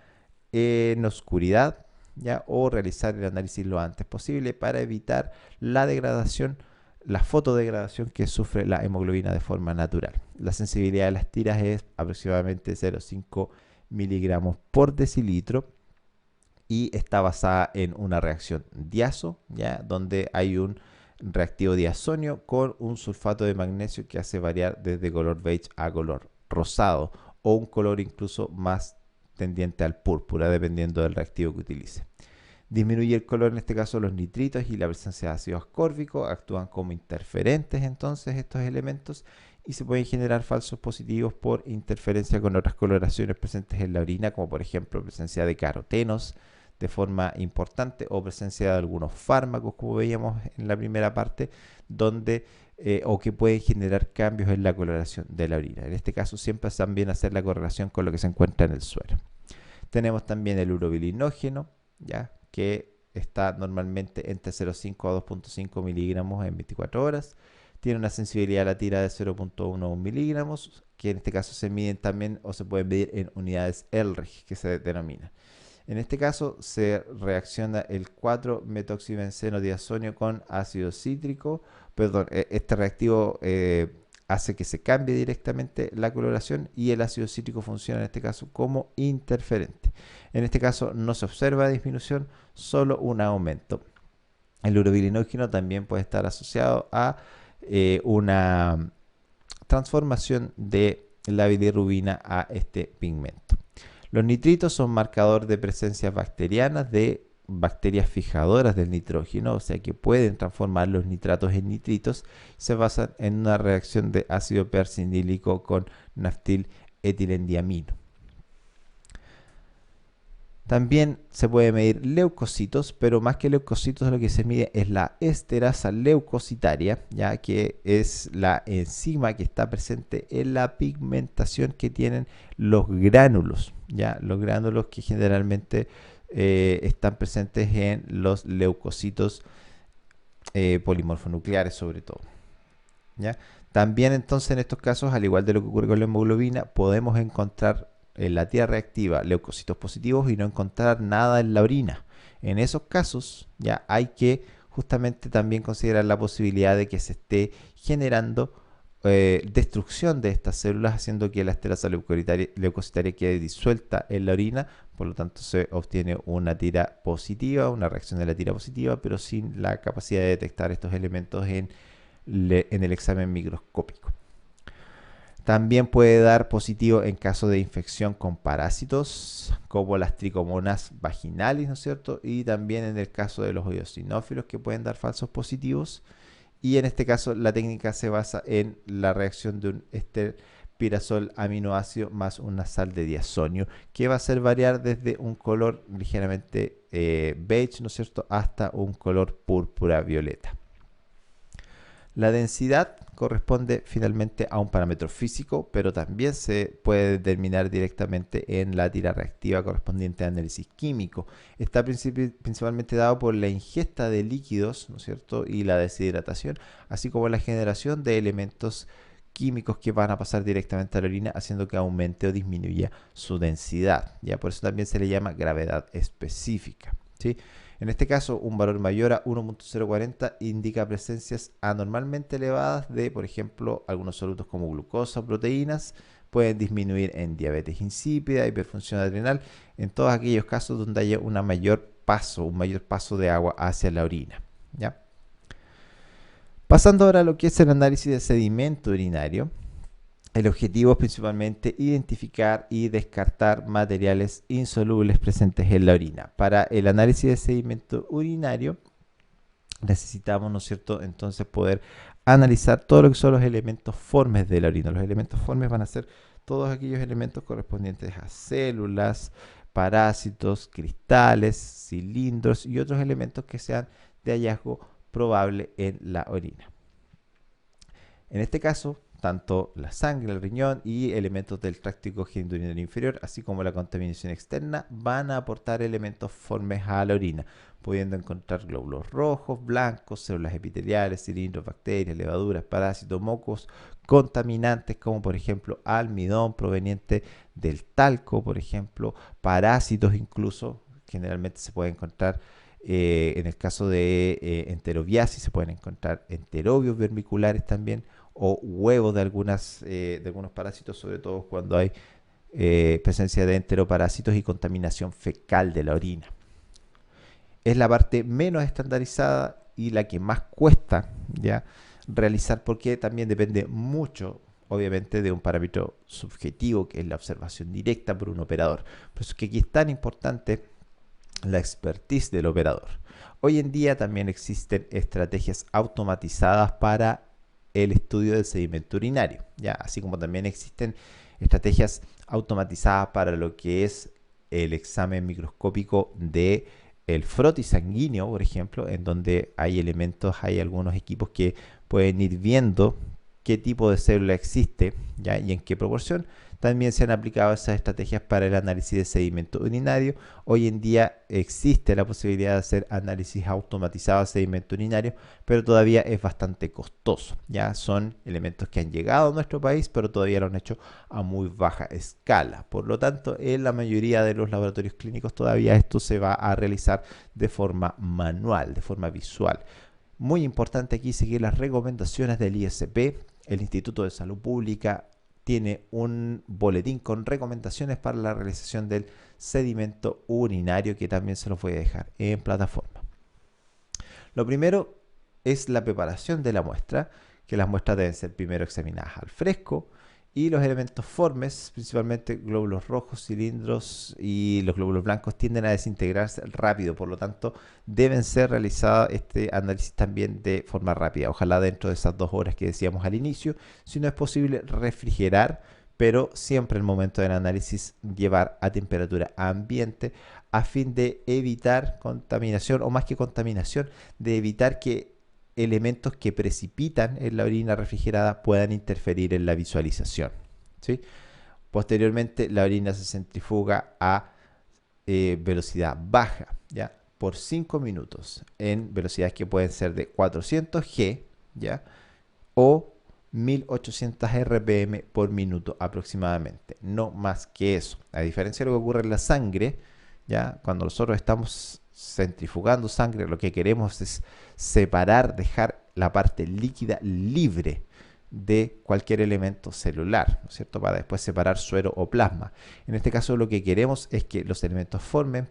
en oscuridad, ¿ya? O realizar el análisis lo antes posible para evitar la degradación, la fotodegradación que sufre la hemoglobina de forma natural. La sensibilidad de las tiras es aproximadamente 0,5 miligramos por decilitro y está basada en una reacción diazo, ¿ya? Donde hay un reactivo diazonio con un sulfato de magnesio que hace variar desde color beige a color rosado, o un color incluso más tendiente al púrpura, dependiendo del reactivo que utilice. Disminuye el color, en este caso los nitritos y la presencia de ácido ascórbico, actúan como interferentes entonces estos elementos, y se pueden generar falsos positivos por interferencia con otras coloraciones presentes en la orina, como por ejemplo presencia de carotenos de forma importante, o presencia de algunos fármacos, como veíamos en la primera parte, donde o que pueden generar cambios en la coloración de la orina. En este caso siempre también hacer la correlación con lo que se encuentra en el suero. Tenemos también el urobilinógeno, ¿ya? Que está normalmente entre 0,5 a 2,5 miligramos en 24 horas. Tiene una sensibilidad a la tira de 0,1 a 1 miligramos, que en este caso se miden también o se pueden medir en unidades Ehrlich, que se denomina. En este caso se reacciona el 4-metoxibenceno diazonio con ácido cítrico. Perdón, este reactivo hace que se cambie directamente la coloración, y el ácido cítrico funciona en este caso como interferente. En este caso no se observa disminución, solo un aumento. El urobilinógeno también puede estar asociado a una transformación de la bilirrubina a este pigmento. Los nitritos son marcador de presencias bacterianas de bacterias fijadoras del nitrógeno, o sea que pueden transformar los nitratos en nitritos. Se basan en una reacción de ácido percinílico con naftiletilendiamino. También se puede medir leucocitos, pero más que leucocitos lo que se mide es la esterasa leucocitaria, ya que es la enzima que está presente en la pigmentación que tienen los gránulos, ya los gránulos que generalmente están presentes en los leucocitos polimorfonucleares sobre todo, ¿ya? También entonces en estos casos, al igual de lo que ocurre con la hemoglobina, podemos encontrar en la tira reactiva leucocitos positivos y no encontrar nada en la orina. En esos casos ya hay que justamente también considerar la posibilidad de que se esté generando destrucción de estas células, haciendo que la esterasa leucocitaria quede disuelta en la orina. Por lo tanto se obtiene una tira positiva, una reacción de la tira positiva, pero sin la capacidad de detectar estos elementos en el examen microscópico. También puede dar positivo en caso de infección con parásitos, como las tricomonas vaginalis, ¿no es cierto? Y también en el caso de los eosinófilos, que pueden dar falsos positivos. Y en este caso la técnica se basa en la reacción de un esterpirazol aminoácido más una sal de diazonio, que va a hacer variar desde un color ligeramente beige, ¿no es cierto?, hasta un color púrpura violeta. La densidad corresponde finalmente a un parámetro físico, pero también se puede determinar directamente en la tira reactiva correspondiente a análisis químico. Está principalmente dado por la ingesta de líquidos, ¿no es cierto?, y la deshidratación, así como la generación de elementos químicos que van a pasar directamente a la orina, haciendo que aumente o disminuya su densidad. ¿Ya? Por eso también se le llama gravedad específica. ¿Sí? En este caso, un valor mayor a 1.040 indica presencias anormalmente elevadas de, por ejemplo, algunos solutos como glucosa o proteínas. Pueden disminuir en diabetes insípida, hiperfunción adrenal, en todos aquellos casos donde haya un mayor paso de agua hacia la orina. ¿Ya? Pasando ahora a lo que es el análisis de sedimento urinario. El objetivo es principalmente identificar y descartar materiales insolubles presentes en la orina. Para el análisis de sedimento urinario necesitamos, ¿no es cierto?, entonces poder analizar todo lo que son los elementos formes de la orina. Los elementos formes van a ser todos aquellos elementos correspondientes a células, parásitos, cristales, cilindros y otros elementos que sean de hallazgo probable en la orina. En este caso, tanto la sangre, el riñón y elementos del tracto urinario inferior, así como la contaminación externa, van a aportar elementos formes a la orina, pudiendo encontrar glóbulos rojos, blancos, células epiteliales, cilindros, bacterias, levaduras, parásitos, mocos, contaminantes como por ejemplo almidón proveniente del talco, por ejemplo, parásitos incluso, generalmente se puede encontrar en el caso de enterobiasis, se pueden encontrar enterobios vermiculares también, o huevos de algunos parásitos, sobre todo cuando hay presencia de enteroparásitos y contaminación fecal de la orina. Es la parte menos estandarizada y la que más cuesta ya realizar, porque también depende mucho, obviamente, de un parámetro subjetivo, que es la observación directa por un operador. Por eso es que aquí es tan importante la expertise del operador. Hoy en día también existen estrategias automatizadas para el estudio del sedimento urinario, ¿ya? Así como también existen estrategias automatizadas para lo que es el examen microscópico de el frotis sanguíneo, por ejemplo, en donde hay algunos equipos que pueden ir viendo qué tipo de célula existe, ¿ya? Y en qué proporción. También se han aplicado esas estrategias para el análisis de sedimento urinario. Hoy en día existe la posibilidad de hacer análisis automatizados de sedimento urinario, pero todavía es bastante costoso. Ya son elementos que han llegado a nuestro país, pero todavía lo han hecho a muy baja escala. Por lo tanto, en la mayoría de los laboratorios clínicos todavía esto se va a realizar de forma manual, de forma visual. Muy importante aquí seguir las recomendaciones del ISP. El Instituto de Salud Pública tiene un boletín con recomendaciones para la realización del sedimento urinario, que también se los voy a dejar en plataforma. Lo primero es la preparación de la muestra, que las muestras deben ser primero examinadas al fresco, y los elementos formes, principalmente glóbulos rojos, cilindros y los glóbulos blancos, tienden a desintegrarse rápido, por lo tanto deben ser realizados este análisis también de forma rápida, ojalá dentro de esas 2 horas que decíamos al inicio. Si no es posible, refrigerar, pero siempre en el momento del análisis llevar a temperatura ambiente a fin de evitar contaminación, o más que contaminación, de evitar que elementos que precipitan en la orina refrigerada puedan interferir en la visualización, ¿sí? Posteriormente, la orina se centrifuga a velocidad baja, ¿ya? Por 5 minutos, en velocidades que pueden ser de 400 G, ¿ya? O 1800 RPM por minuto aproximadamente, no más que eso. A diferencia de lo que ocurre en la sangre, ¿ya? Cuando nosotros estamos centrifugando sangre, lo que queremos es separar, dejar la parte líquida libre de cualquier elemento celular, ¿no es cierto?, para después separar suero o plasma. En este caso lo que queremos es que los elementos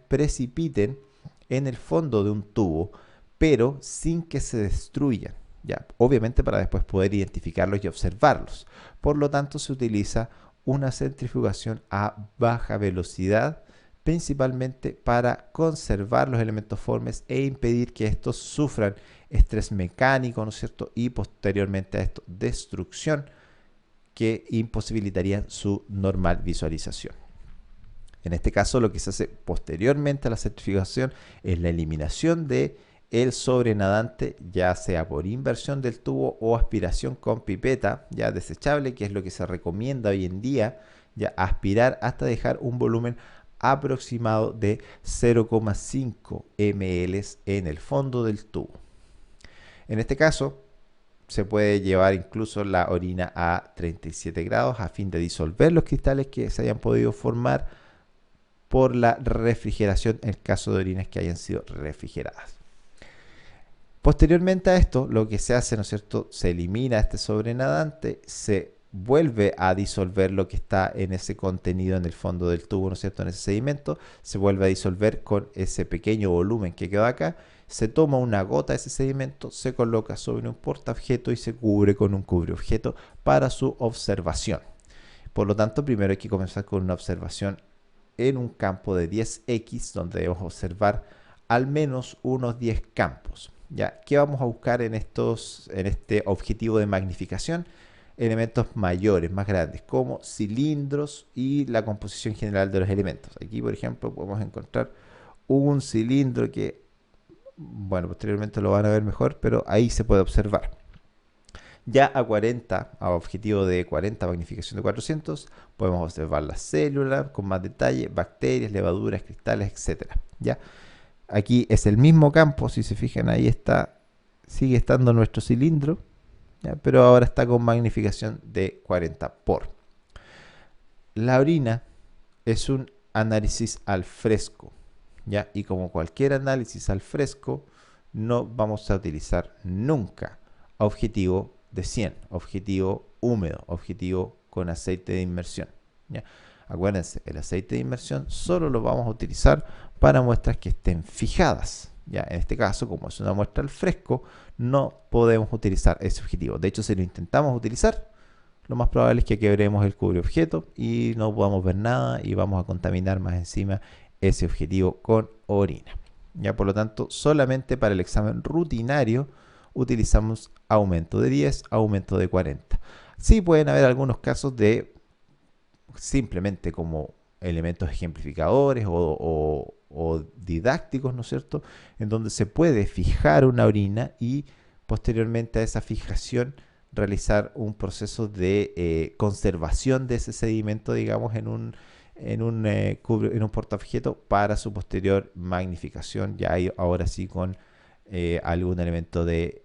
precipiten en el fondo de un tubo, pero sin que se destruyan, ¿ya? Obviamente para después poder identificarlos y observarlos. Por lo tanto se utiliza una centrifugación a baja velocidad, principalmente para conservar los elementos formes e impedir que estos sufran estrés mecánico, ¿no es cierto?, y posteriormente a esto destrucción, que imposibilitarían su normal visualización. En este caso, lo que se hace posteriormente a la centrifugación es la eliminación de el sobrenadante, ya sea por inversión del tubo o aspiración con pipeta ya desechable, que es lo que se recomienda hoy en día, ya aspirar hasta dejar un volumen aproximado de 0,5 ml en el fondo del tubo. En este caso, se puede llevar incluso la orina a 37 grados a fin de disolver los cristales que se hayan podido formar por la refrigeración en el caso de orinas que hayan sido refrigeradas. Posteriormente a esto, lo que se hace, ¿no es cierto? Se elimina este sobrenadante, se vuelve a disolver lo que está en ese contenido en el fondo del tubo, ¿no es cierto? En ese sedimento, se vuelve a disolver con ese pequeño volumen que quedó acá, se toma una gota de ese sedimento, se coloca sobre un portaobjeto y se cubre con un cubreobjeto para su observación. Por lo tanto, primero hay que comenzar con una observación en un campo de 10x, donde debemos observar al menos unos 10 campos. ¿Ya? ¿Qué vamos a buscar en este objetivo de magnificación? Elementos mayores, más grandes, como cilindros y la composición general de los elementos. Aquí, por ejemplo, podemos encontrar un cilindro que, bueno, posteriormente lo van a ver mejor, pero ahí se puede observar. Ya a 40, a objetivo de 40, magnificación de 400, podemos observar las células con más detalle, bacterias, levaduras, cristales, etc. ¿Ya? Aquí es el mismo campo, si se fijan ahí está, sigue estando nuestro cilindro, ¿ya? Pero ahora está con magnificación de 40 por. La orina es un análisis al fresco, ¿ya? Y como cualquier análisis al fresco, no vamos a utilizar nunca objetivo de 100, objetivo húmedo, objetivo con aceite de inmersión, ¿ya? Acuérdense, el aceite de inmersión solo lo vamos a utilizar para muestras que estén fijadas. ¿Ya? En este caso, como es una muestra al fresco, no podemos utilizar ese objetivo. De hecho, si lo intentamos utilizar, lo más probable es que quebremos el cubreobjeto y no podamos ver nada y vamos a contaminar más encima ese objetivo con orina. ¿Ya? Por lo tanto, solamente para el examen rutinario utilizamos aumento de 10, aumento de 40. Sí pueden haber algunos casos de simplemente como elementos ejemplificadores o didácticos, ¿no es cierto?, en donde se puede fijar una orina y posteriormente a esa fijación realizar un proceso de conservación de ese sedimento, digamos, en un portaobjeto para su posterior magnificación, ya ahora sí con algún elemento de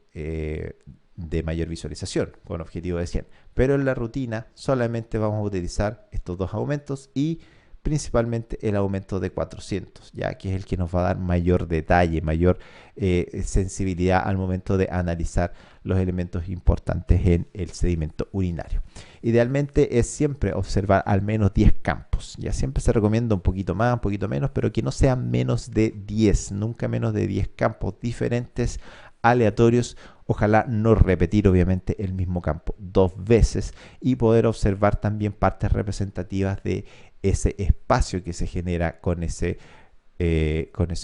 mayor visualización, con objetivo de 100. Pero en la rutina solamente vamos a utilizar estos dos aumentos y principalmente el aumento de 400, ya que es el que nos va a dar mayor detalle, mayor sensibilidad al momento de analizar los elementos importantes en el sedimento urinario. Idealmente es siempre observar al menos 10 campos, ya siempre se recomienda un poquito más, un poquito menos, pero que no sean menos de 10, nunca menos de 10 campos diferentes, aleatorios. Ojalá no repetir obviamente el mismo campo dos veces y poder observar también partes representativas de ese espacio que se genera con ese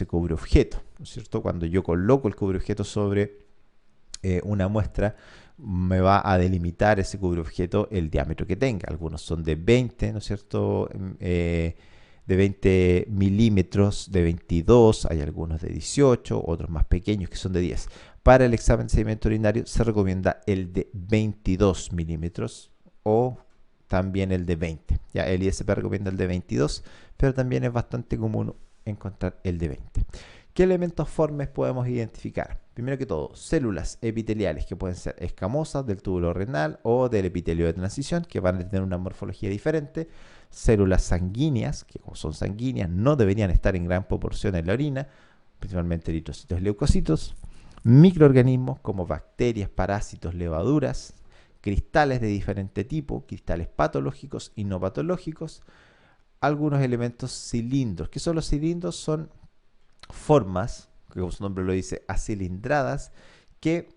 cubreobjeto, ¿no es cierto? Cuando yo coloco el cubreobjeto sobre una muestra, me va a delimitar ese cubreobjeto el diámetro que tenga. Algunos son de 20, ¿no es cierto?, de 20 milímetros, de 22, hay algunos de 18, otros más pequeños que son de 10. Para el examen de sedimento urinario se recomienda el de 22 milímetros o también el de 20. Ya el ISP recomienda el de 22, pero también es bastante común encontrar el de 20. ¿Qué elementos formes podemos identificar? Primero que todo, células epiteliales que pueden ser escamosas del túbulo renal o del epitelio de transición, que van a tener una morfología diferente. Células sanguíneas, que como son sanguíneas, no deberían estar en gran proporción en la orina, principalmente eritrocitos y leucocitos. Microorganismos como bacterias, parásitos, levaduras. Cristales de diferente tipo, cristales patológicos y no patológicos. Algunos elementos cilindros. ¿Qué son los cilindros? Son formas, que como su nombre lo dice, acilindradas, que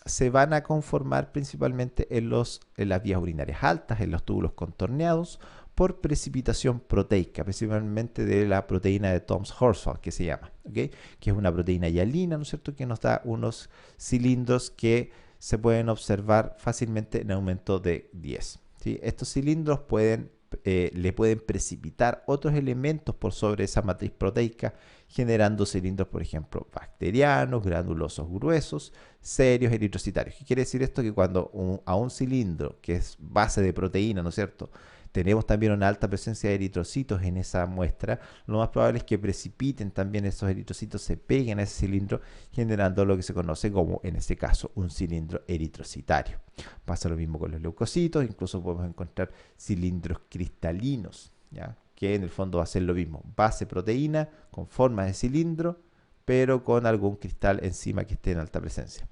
se van a conformar principalmente en las vías urinarias altas, en los túbulos contorneados, por precipitación proteica, principalmente de la proteína de Thom-Horsfall, que se llama, ¿okay? Que es una proteína hialina, ¿no es cierto?, que nos da unos cilindros que se pueden observar fácilmente en aumento de 10. ¿Sí? Estos cilindros pueden le pueden precipitar otros elementos por sobre esa matriz proteica, generando cilindros, por ejemplo, bacterianos, granulosos gruesos, serios, eritrocitarios. ¿Qué quiere decir esto? Que cuando a un cilindro, que es base de proteína, ¿no es cierto?, tenemos también una alta presencia de eritrocitos en esa muestra, lo más probable es que precipiten también esos eritrocitos, se peguen a ese cilindro, generando lo que se conoce como, en este caso, un cilindro eritrocitario. Pasa lo mismo con los leucocitos, incluso podemos encontrar cilindros cristalinos, ¿ya?, que en el fondo va a ser lo mismo, base proteína con forma de cilindro, pero con algún cristal encima que esté en alta presencia.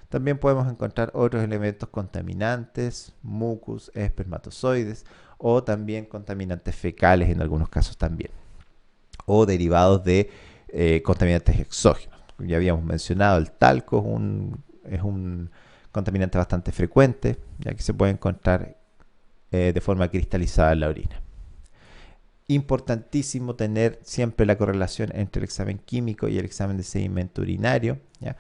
También podemos encontrar otros elementos contaminantes, mucus, espermatozoides, o también contaminantes fecales en algunos casos también, o derivados de contaminantes exógenos. Ya habíamos mencionado, el talco es un contaminante bastante frecuente, ya que se puede encontrar de forma cristalizada en la orina. Importantísimo tener siempre la correlación entre el examen químico y el examen de sedimento urinario, ¿ya?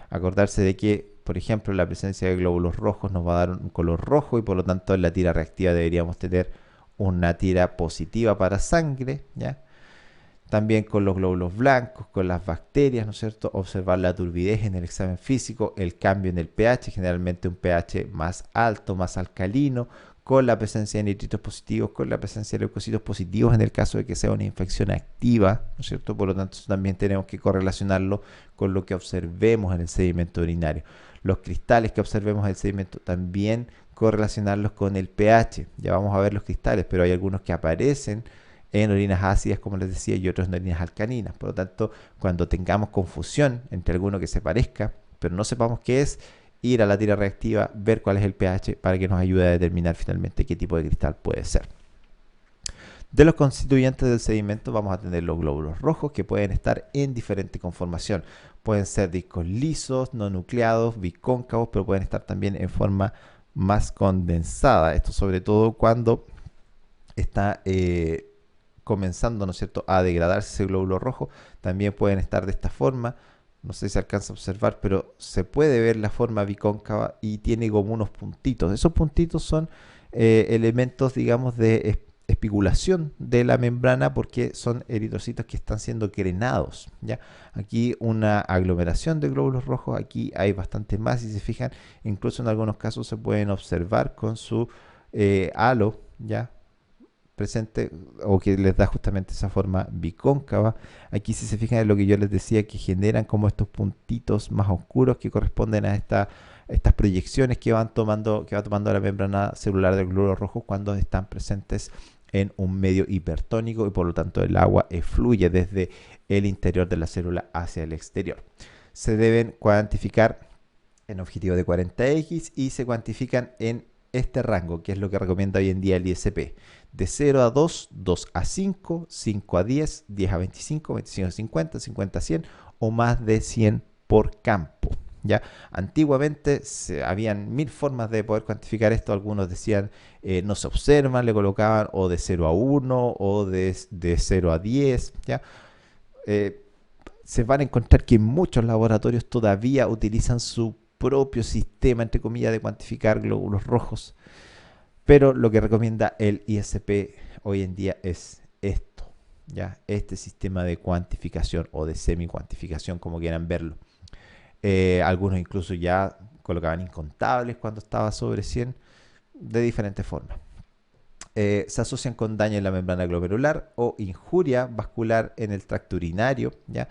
Acordarse de que, por ejemplo, la presencia de glóbulos rojos nos va a dar un color rojo y por lo tanto en la tira reactiva deberíamos tener una tira positiva para sangre, ¿ya? También con los glóbulos blancos, con las bacterias, ¿no es cierto? Observar la turbidez en el examen físico, el cambio en el pH, generalmente un pH más alto, más alcalino, con la presencia de nitritos positivos, con la presencia de leucocitos positivos en el caso de que sea una infección activa, ¿no es cierto? Por lo tanto, también tenemos que correlacionarlo con lo que observemos en el sedimento urinario. Los cristales que observemos en el sedimento también correlacionarlos con el pH. Ya vamos a ver los cristales, pero hay algunos que aparecen en orinas ácidas, como les decía, y otros en orinas alcalinas. Por lo tanto, cuando tengamos confusión entre alguno que se parezca, pero no sepamos qué es, ir a la tira reactiva, ver cuál es el pH para que nos ayude a determinar finalmente qué tipo de cristal puede ser. De los constituyentes del sedimento vamos a tener los glóbulos rojos, que pueden estar en diferente conformación. Pueden ser discos lisos, no nucleados, bicóncavos, pero pueden estar también en forma más condensada. Esto sobre todo cuando está comenzando, ¿no es cierto?, a degradarse ese glóbulo rojo. También pueden estar de esta forma. No sé si se alcanza a observar, pero se puede ver la forma bicóncava y tiene como unos puntitos. Esos puntitos son elementos, digamos, de espigulación de la membrana porque son eritrocitos que están siendo crenados, ¿ya? Aquí una aglomeración de glóbulos rojos, aquí hay bastante más. Si se fijan, incluso en algunos casos se pueden observar con su halo, ¿ya?, presente, o que les da justamente esa forma bicóncava. Aquí, si se fijan en lo que yo les decía, que generan como estos puntitos más oscuros que corresponden a estas proyecciones que va tomando la membrana celular del glóbulo rojo cuando están presentes en un medio hipertónico y por lo tanto el agua fluye desde el interior de la célula hacia el exterior. Se deben cuantificar en objetivo de 40X y se cuantifican en este rango, que es lo que recomienda hoy en día el ISP, de 0 a 2, 2 a 5, 5 a 10, 10 a 25, 25 a 50, 50 a 100 o más de 100 por campo, ¿ya? Antiguamente habían mil formas de poder cuantificar esto. Algunos decían no se observan, le colocaban o de 0 a 1 o de 0 a 10, ¿ya? Se van a encontrar que muchos laboratorios todavía utilizan su propio sistema, entre comillas, de cuantificar glóbulos rojos, pero lo que recomienda el ISP hoy en día es esto, ¿ya? Este sistema de cuantificación o de semi-cuantificación, como quieran verlo. Algunos incluso ya colocaban incontables cuando estaba sobre 100, de diferentes formas. Se asocian con daño en la membrana glomerular o injuria vascular en el tracto urinario, ¿ya?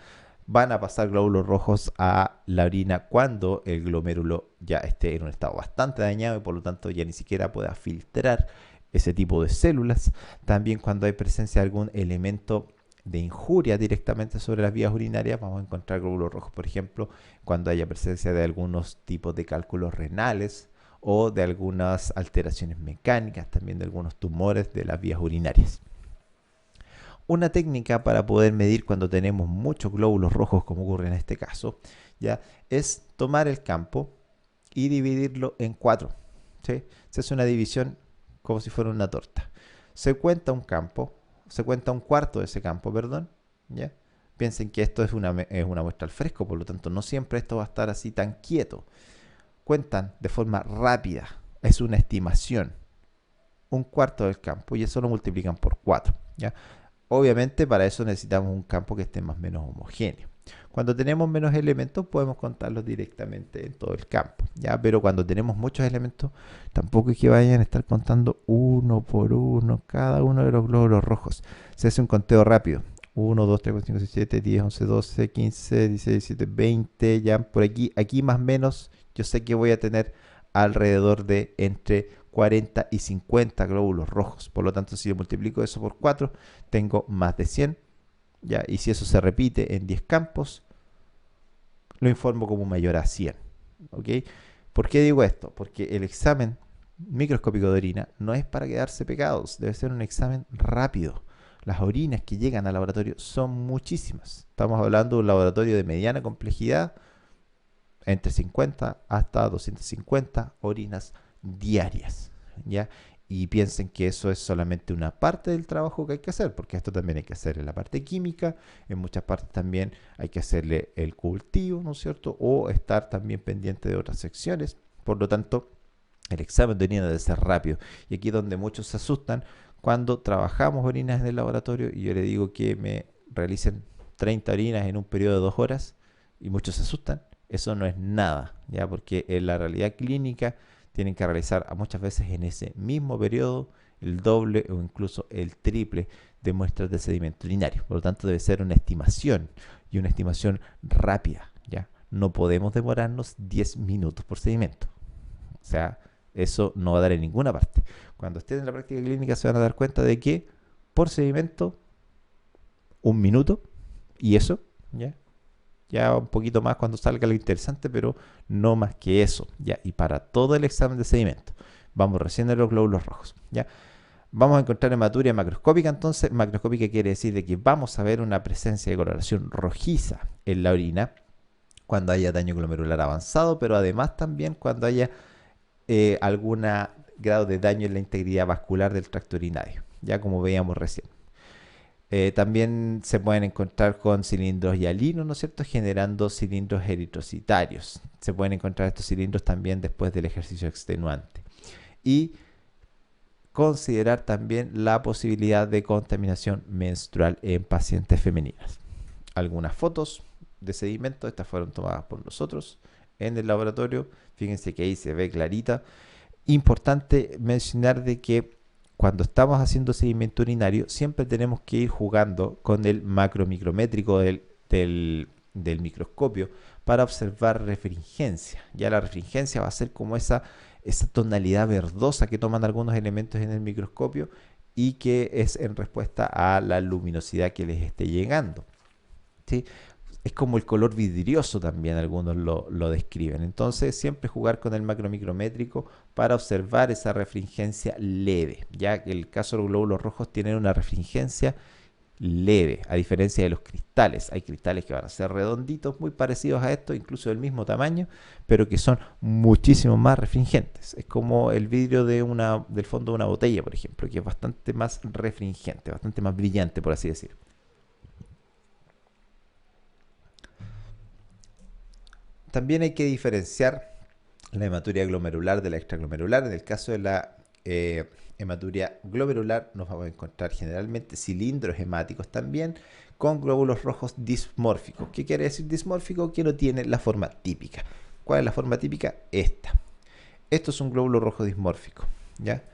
Van a pasar glóbulos rojos a la orina cuando el glomérulo ya esté en un estado bastante dañado y por lo tanto ya ni siquiera pueda filtrar ese tipo de células. También cuando hay presencia de algún elemento de injuria directamente sobre las vías urinarias, vamos a encontrar glóbulos rojos, por ejemplo, cuando haya presencia de algunos tipos de cálculos renales o de algunas alteraciones mecánicas, también de algunos tumores de las vías urinarias. Una técnica para poder medir cuando tenemos muchos glóbulos rojos, como ocurre en este caso, ¿ya?, es tomar el campo y dividirlo en 4, ¿sí? Se hace una división como si fuera una torta. Se cuenta un cuarto de ese campo, perdón, ¿ya? Piensen que esto es una muestra al fresco, por lo tanto no siempre esto va a estar así tan quieto. Cuentan de forma rápida, es una estimación. un cuarto del campo y eso lo multiplican por 4, ¿ya? Obviamente para eso necesitamos un campo que esté más o menos homogéneo. Cuando tenemos menos elementos podemos contarlos directamente en todo el campo, ¿ya? Pero cuando tenemos muchos elementos, tampoco es que vayan a estar contando uno por uno cada uno de los glóbulos rojos. Se hace un conteo rápido. 1, 2, 3, 4, 5, 6, 7, 10, 11, 12, 15, 16, 17, 20, ya por aquí más o menos, yo sé que voy a tener alrededor de entre 40 y 50 glóbulos rojos. Por lo tanto, si yo multiplico eso por 4, tengo más de 100, ¿ya? Y si eso se repite en 10 campos, lo informo como mayor a 100, ¿ok? ¿Por qué digo esto? Porque el examen microscópico de orina no es para quedarse pegados, debe ser un examen rápido. Las orinas que llegan al laboratorio son muchísimas. Estamos hablando de un laboratorio de mediana complejidad, entre 50 hasta 250 orinas diarias, ¿ya? Y piensen que eso es solamente una parte del trabajo que hay que hacer, porque esto también hay que hacer en la parte química, en muchas partes también hay que hacerle el cultivo, ¿no es cierto? O estar también pendiente de otras secciones. Por lo tanto, el examen de orina debe ser rápido. Y aquí es donde muchos se asustan cuando trabajamos orinas en el laboratorio y yo le digo que me realicen 30 orinas en un periodo de 2 horas y muchos se asustan. Eso no es nada, ¿ya? Porque en la realidad clínica tienen que realizar muchas veces en ese mismo periodo el doble o incluso el triple de muestras de sedimento urinario. Por lo tanto, debe ser una estimación y una estimación rápida, ¿ya? No podemos demorarnos 10 minutos por sedimento. O sea, eso no va a dar en ninguna parte. Cuando estén en la práctica clínica se van a dar cuenta de que por sedimento, 1 minuto y eso, ¿ya? Ya un poquito más cuando salga lo interesante, pero no más que eso, ¿ya? Y para todo el examen de sedimento, vamos recién a los glóbulos rojos, ¿ya? Vamos a encontrar hematuria macroscópica, entonces, macroscópica quiere decir de que vamos a ver una presencia de coloración rojiza en la orina cuando haya daño glomerular avanzado, pero además también cuando haya algún grado de daño en la integridad vascular del tracto urinario, ya como veíamos recién. También se pueden encontrar con cilindros hialinos, ¿no es cierto?, generando cilindros eritrocitarios. Se pueden encontrar estos cilindros también después del ejercicio extenuante. Y considerar también la posibilidad de contaminación menstrual en pacientes femeninas. Algunas fotos de sedimento, estas fueron tomadas por nosotros en el laboratorio. Fíjense que ahí se ve clarita. Importante mencionar de que cuando estamos haciendo sedimento urinario, siempre tenemos que ir jugando con el macromicrométrico del microscopio para observar refringencia. Ya la refringencia va a ser como esa tonalidad verdosa que toman algunos elementos en el microscopio y que es en respuesta a la luminosidad que les esté llegando, ¿sí? Es como el color vidrioso también, algunos lo describen. Entonces, siempre jugar con el macromicrométrico para observar esa refringencia leve, ya que el caso de los glóbulos rojos tienen una refringencia leve, a diferencia de los cristales. Hay cristales que van a ser redonditos, muy parecidos a estos, incluso del mismo tamaño, pero que son muchísimo más refringentes. Es como el vidrio del fondo de una botella, por ejemplo, que es bastante más refringente, bastante más brillante, por así decirlo. También hay que diferenciar la hematuria glomerular de la extraglomerular. En el caso de la hematuria glomerular nos vamos a encontrar generalmente cilindros hemáticos también con glóbulos rojos dismórficos. ¿Qué quiere decir dismórfico? Que no tiene la forma típica. ¿Cuál es la forma típica? Esta. Esto es un glóbulo rojo dismórfico, ¿ya?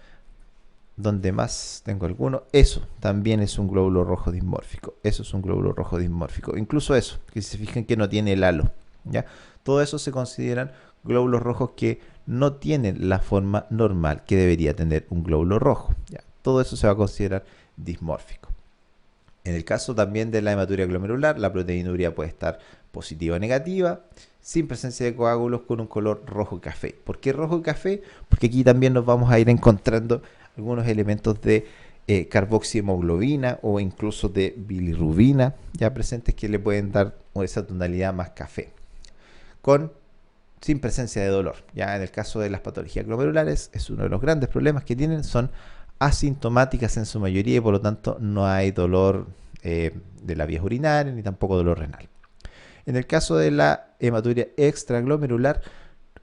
Donde más tengo alguno, eso también es un glóbulo rojo dismórfico. Eso es un glóbulo rojo dismórfico. Incluso eso, que se fijen que no tiene el halo, ¿ya? Todo eso se consideran glóbulos rojos que no tienen la forma normal que debería tener un glóbulo rojo, ¿ya? Todo eso se va a considerar dismórfico. En el caso también de la hematuria glomerular, la proteinuria puede estar positiva o negativa, sin presencia de coágulos, con un color rojo café. ¿Por qué rojo café? Porque aquí también nos vamos a ir encontrando algunos elementos de carboxihemoglobina o incluso de bilirrubina ya presentes que le pueden dar esa tonalidad más café, sin presencia de dolor. Ya en el caso de las patologías glomerulares, es uno de los grandes problemas que tienen, son asintomáticas en su mayoría y por lo tanto no hay dolor de la vía urinaria ni tampoco dolor renal. En el caso de la hematuria extraglomerular,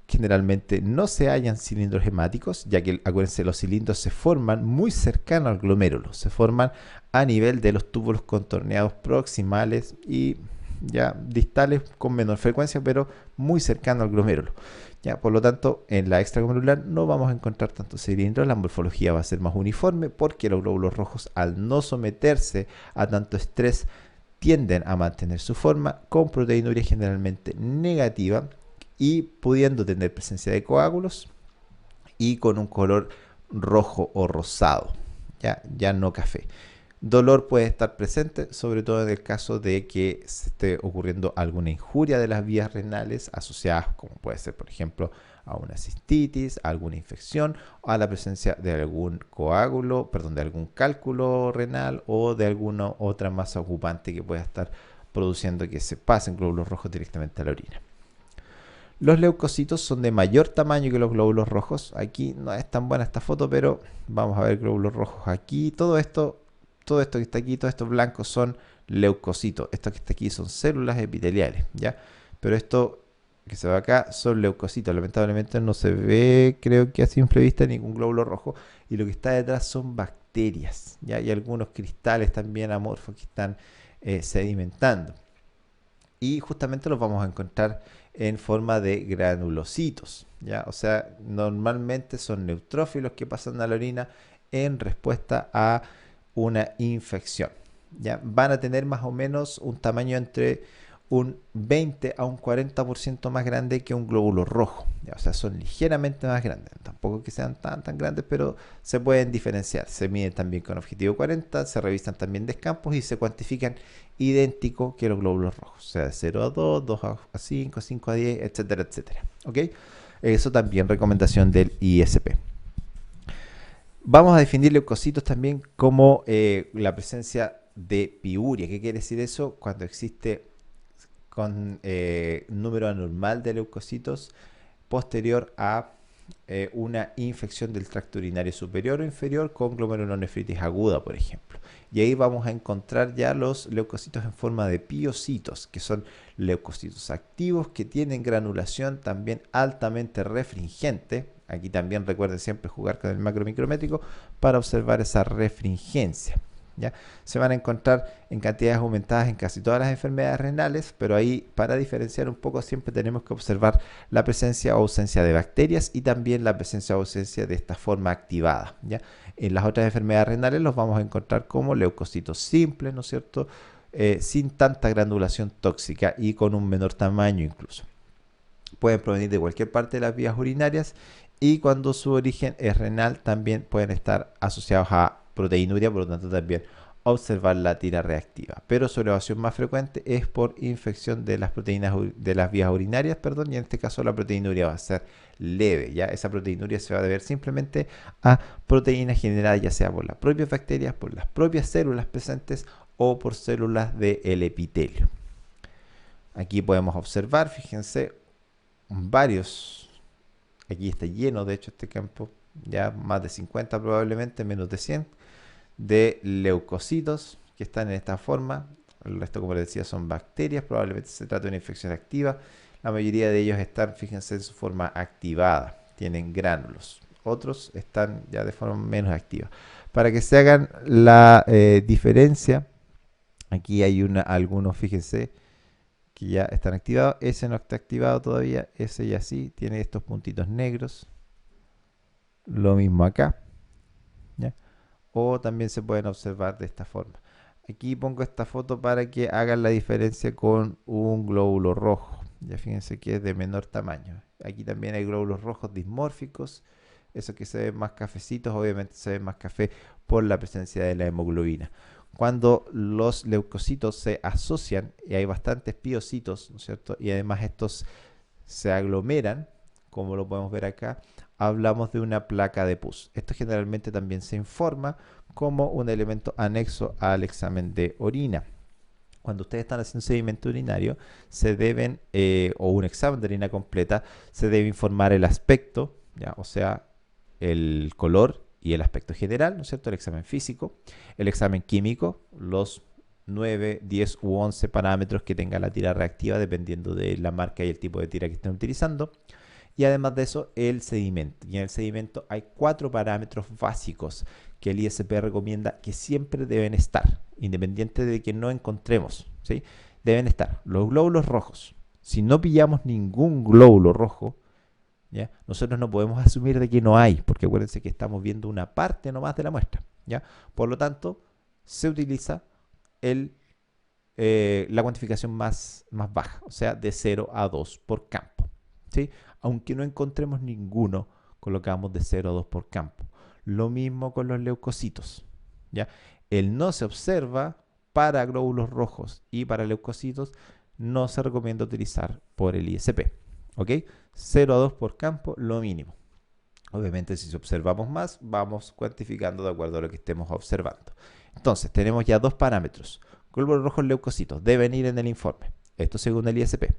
generalmente no se hallan cilindros hemáticos, ya que acuérdense, los cilindros se forman muy cercanos al glomérulo, se forman a nivel de los túbulos contorneados proximales y ya distales con menor frecuencia, pero muy cercano al glomérulo. Ya, por lo tanto, en la extraglomerular no vamos a encontrar tantos cilindros, la morfología va a ser más uniforme porque los glóbulos rojos, al no someterse a tanto estrés, tienden a mantener su forma con proteinuria generalmente negativa y pudiendo tener presencia de coágulos y con un color rojo o rosado, ya no café. Dolor puede estar presente, sobre todo en el caso de que se esté ocurriendo alguna injuria de las vías renales asociadas, como puede ser, por ejemplo, a una cistitis, a alguna infección, o a la presencia de algún coágulo, perdón, de algún cálculo renal o de alguna otra masa ocupante que pueda estar produciendo que se pasen glóbulos rojos directamente a la orina. Los leucocitos son de mayor tamaño que los glóbulos rojos. Aquí no es tan buena esta foto, pero vamos a ver glóbulos rojos aquí. Todo esto que está aquí, todos estos blancos son leucocitos. Esto que está aquí son células epiteliales, ¿ya? Pero esto que se ve acá son leucocitos. Lamentablemente no se ve, creo que a simple vista, ningún glóbulo rojo. Y lo que está detrás son bacterias, ¿ya? Y algunos cristales también amorfos que están sedimentando. Y justamente los vamos a encontrar en forma de granulocitos, ¿ya? O sea, normalmente son neutrófilos que pasan a la orina en respuesta a una infección, ¿ya? Van a tener más o menos un tamaño entre un 20 a un 40% más grande que un glóbulo rojo, ¿ya? O sea, son ligeramente más grandes, tampoco que sean tan grandes, pero se pueden diferenciar. Se miden también con objetivo 40, se revisan también descampos y se cuantifican idéntico que los glóbulos rojos, o sea, de 0 a 2, 2 a 5, 5 a 10, etcétera, etcétera. ¿Ok? Eso también recomendación del ISP. Vamos a definir leucocitos también como la presencia de piuria. ¿Qué quiere decir eso? Cuando existe con número anormal de leucocitos posterior a una infección del tracto urinario superior o inferior con glomerulonefritis aguda, por ejemplo. Y ahí vamos a encontrar ya los leucocitos en forma de piocitos, que son leucocitos activos que tienen granulación también altamente refringente. Aquí también recuerden siempre jugar con el macromicrométrico para observar esa refringencia. ¿Ya? Se van a encontrar en cantidades aumentadas en casi todas las enfermedades renales, pero ahí para diferenciar un poco siempre tenemos que observar la presencia o ausencia de bacterias y también la presencia o ausencia de esta forma activada, ¿ya? En las otras enfermedades renales los vamos a encontrar como leucocitos simples, ¿no es cierto? Sin tanta granulación tóxica y con un menor tamaño incluso. Pueden provenir de cualquier parte de las vías urinarias y cuando su origen es renal también pueden estar asociados a proteinuria, por lo tanto también observar la tira reactiva. Pero su elevación más frecuente es por infección de las proteínas de las vías urinarias, perdón, y en este caso la proteinuria va a ser leve, ¿ya? Esa proteinuria se va a deber simplemente a proteínas generadas ya sea por las propias bacterias, por las propias células presentes o por células del epitelio. Aquí podemos observar, fíjense, varios, aquí está lleno de hecho este campo, ya más de 50 probablemente, menos de 100 de leucocitos que están en esta forma. El resto, como les decía, son bacterias, probablemente se trata de una infección activa. La mayoría de ellos están, fíjense, en su forma activada, tienen gránulos. Otros están ya de forma menos activa. Para que se hagan la diferencia, aquí hay algunos, fíjense, que ya están activados. Ese no está activado todavía, ese ya sí, tiene estos puntitos negros. Lo mismo acá, ¿ya? O también se pueden observar de esta forma. Aquí pongo esta foto para que hagan la diferencia con un glóbulo rojo. Ya fíjense que es de menor tamaño. Aquí también hay glóbulos rojos dismórficos. Esos que se ven más cafecitos, obviamente se ven más café por la presencia de la hemoglobina. Cuando los leucocitos se asocian, y hay bastantes piocitos, ¿no es cierto? Y además estos se aglomeran, como lo podemos ver acá, hablamos de una placa de pus. Esto generalmente también se informa como un elemento anexo al examen de orina. Cuando ustedes están haciendo sedimento urinario, se deben, o un examen de orina completa, se debe informar el aspecto, ¿ya? O sea, el color y el aspecto general, ¿no es cierto? El examen físico, el examen químico, los 9, 10 u 11 parámetros que tenga la tira reactiva dependiendo de la marca y el tipo de tira que estén utilizando. y además de eso el sedimento. Y en el sedimento hay 4 parámetros básicos que el ISP recomienda que siempre deben estar, independiente de que no encontremos, ¿sí? Deben estar los glóbulos rojos. Si no pillamos ningún glóbulo rojo, ¿ya? Nosotros no podemos asumir de que no hay, porque acuérdense que estamos viendo una parte nomás de la muestra, ¿ya? Por lo tanto, se utiliza la cuantificación más baja, o sea, de 0 a 2 por campo, ¿sí? Aunque no encontremos ninguno, colocamos de 0 a 2 por campo. Lo mismo con los leucocitos, ¿ya? El no se observa para glóbulos rojos y para leucocitos no se recomienda utilizar por el ISP, ¿ok? 0 a 2 por campo, lo mínimo. Obviamente, si observamos más, vamos cuantificando de acuerdo a lo que estemos observando. Entonces, tenemos ya 2 parámetros. Glóbulos rojos, leucocitos, deben ir en el informe. Esto según el ISP.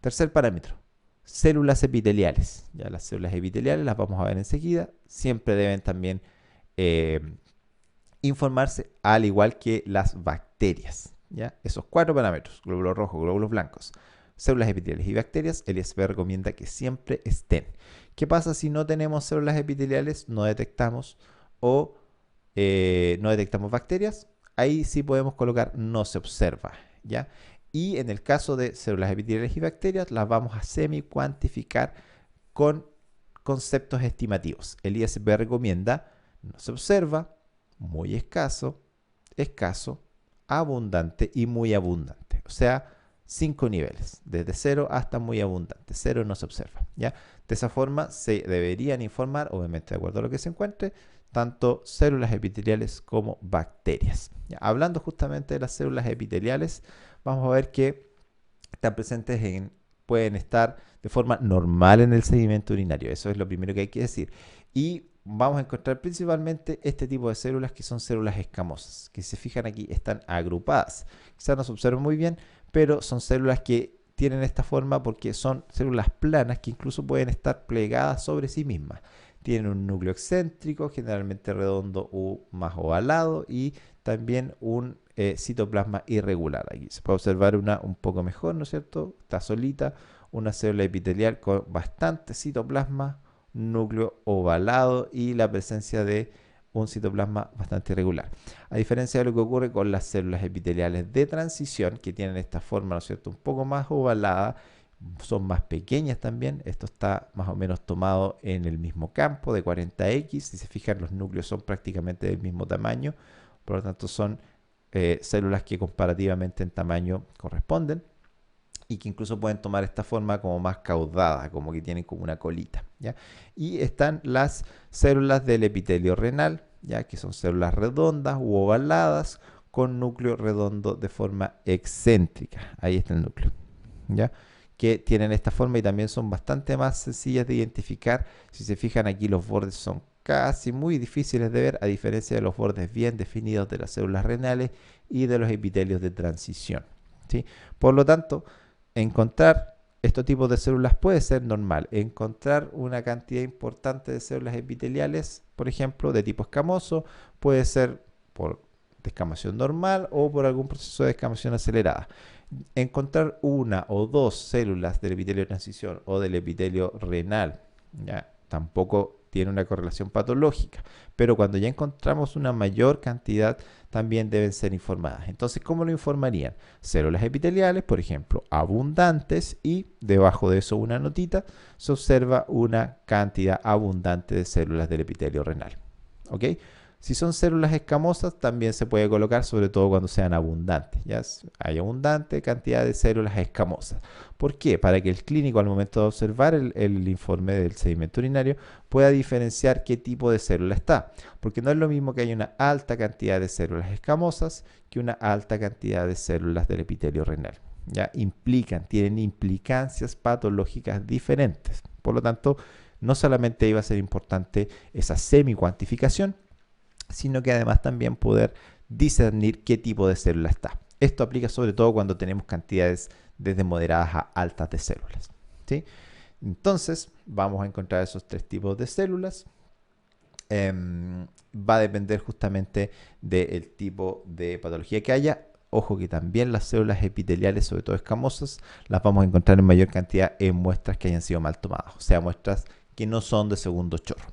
Tercer parámetro, células epiteliales. Ya las células epiteliales las vamos a ver enseguida. Siempre deben también informarse, al igual que las bacterias. ¿Ya? Esos 4 parámetros, glóbulos rojos, glóbulos blancos, células epiteliales y bacterias, el ISP recomienda que siempre estén. ¿Qué pasa si no tenemos células epiteliales? No detectamos o no detectamos bacterias. Ahí sí podemos colocar no se observa, ¿ya? Y en el caso de células epiteliales y bacterias, las vamos a semi-cuantificar con conceptos estimativos. El ISP recomienda no se observa, muy escaso, escaso, abundante y muy abundante. O sea, 5 niveles, desde 0 hasta muy abundante. 0 no se observa, ¿ya? De esa forma se deberían informar, obviamente de acuerdo a lo que se encuentre, tanto células epiteliales como bacterias. ¿Ya? Hablando justamente de las células epiteliales, vamos a ver que están presentes pueden estar de forma normal en el sedimento urinario. Eso es lo primero que hay que decir. Y vamos a encontrar principalmente este tipo de células que son células escamosas, que si se fijan aquí están agrupadas. Quizás no se observa muy bien, pero son células que tienen esta forma porque son células planas que incluso pueden estar plegadas sobre sí mismas. Tienen un núcleo excéntrico, generalmente redondo o más ovalado, y también un citoplasma irregular. Aquí se puede observar una un poco mejor, ¿no es cierto? Está solita, una célula epitelial con bastante citoplasma, núcleo ovalado y la presencia de un citoplasma bastante irregular. A diferencia de lo que ocurre con las células epiteliales de transición, que tienen esta forma, ¿no es cierto?, un poco más ovalada, son más pequeñas también. Esto está más o menos tomado en el mismo campo de 40X. Si se fijan, los núcleos son prácticamente del mismo tamaño, por lo tanto son células que comparativamente en tamaño corresponden y que incluso pueden tomar esta forma como más caudada, como que tienen como una colita, ¿ya? Y están las células del epitelio renal, ¿ya? Que son células redondas u ovaladas con núcleo redondo de forma excéntrica. Ahí está el núcleo, ¿ya? Que tienen esta forma y también son bastante más sencillas de identificar. Si se fijan aquí, los bordes son casi muy difíciles de ver, a diferencia de los bordes bien definidos de las células renales y de los epitelios de transición, ¿sí? Por lo tanto, encontrar estos tipos de células puede ser normal. Encontrar una cantidad importante de células epiteliales, por ejemplo, de tipo escamoso, puede ser por descamación normal o por algún proceso de descamación acelerada. Encontrar una o dos células del epitelio de transición o del epitelio renal, ya tampoco tiene una correlación patológica, pero cuando ya encontramos una mayor cantidad, también deben ser informadas. Entonces, ¿cómo lo informarían? Células epiteliales, por ejemplo, abundantes, y debajo de eso una notita, se observa una cantidad abundante de células del epitelio renal. ¿Ok? Si son células escamosas, también se puede colocar, sobre todo cuando sean abundantes. ¿Ya? Hay abundante cantidad de células escamosas. ¿Por qué? Para que el clínico, al momento de observar el informe del sedimento urinario, pueda diferenciar qué tipo de célula está. Porque no es lo mismo que haya una alta cantidad de células escamosas que una alta cantidad de células del epitelio renal. ¿Ya? Tienen implicancias patológicas diferentes. Por lo tanto, no solamente iba a ser importante esa semi-cuantificación, sino que además también poder discernir qué tipo de célula está. Esto aplica sobre todo cuando tenemos cantidades desde moderadas a altas de células, ¿sí? Entonces, vamos a encontrar esos 3 tipos de células. Va a depender justamente del tipo de patología que haya. Ojo que también las células epiteliales, sobre todo escamosas, las vamos a encontrar en mayor cantidad en muestras que hayan sido mal tomadas, o sea, muestras que no son de segundo chorro.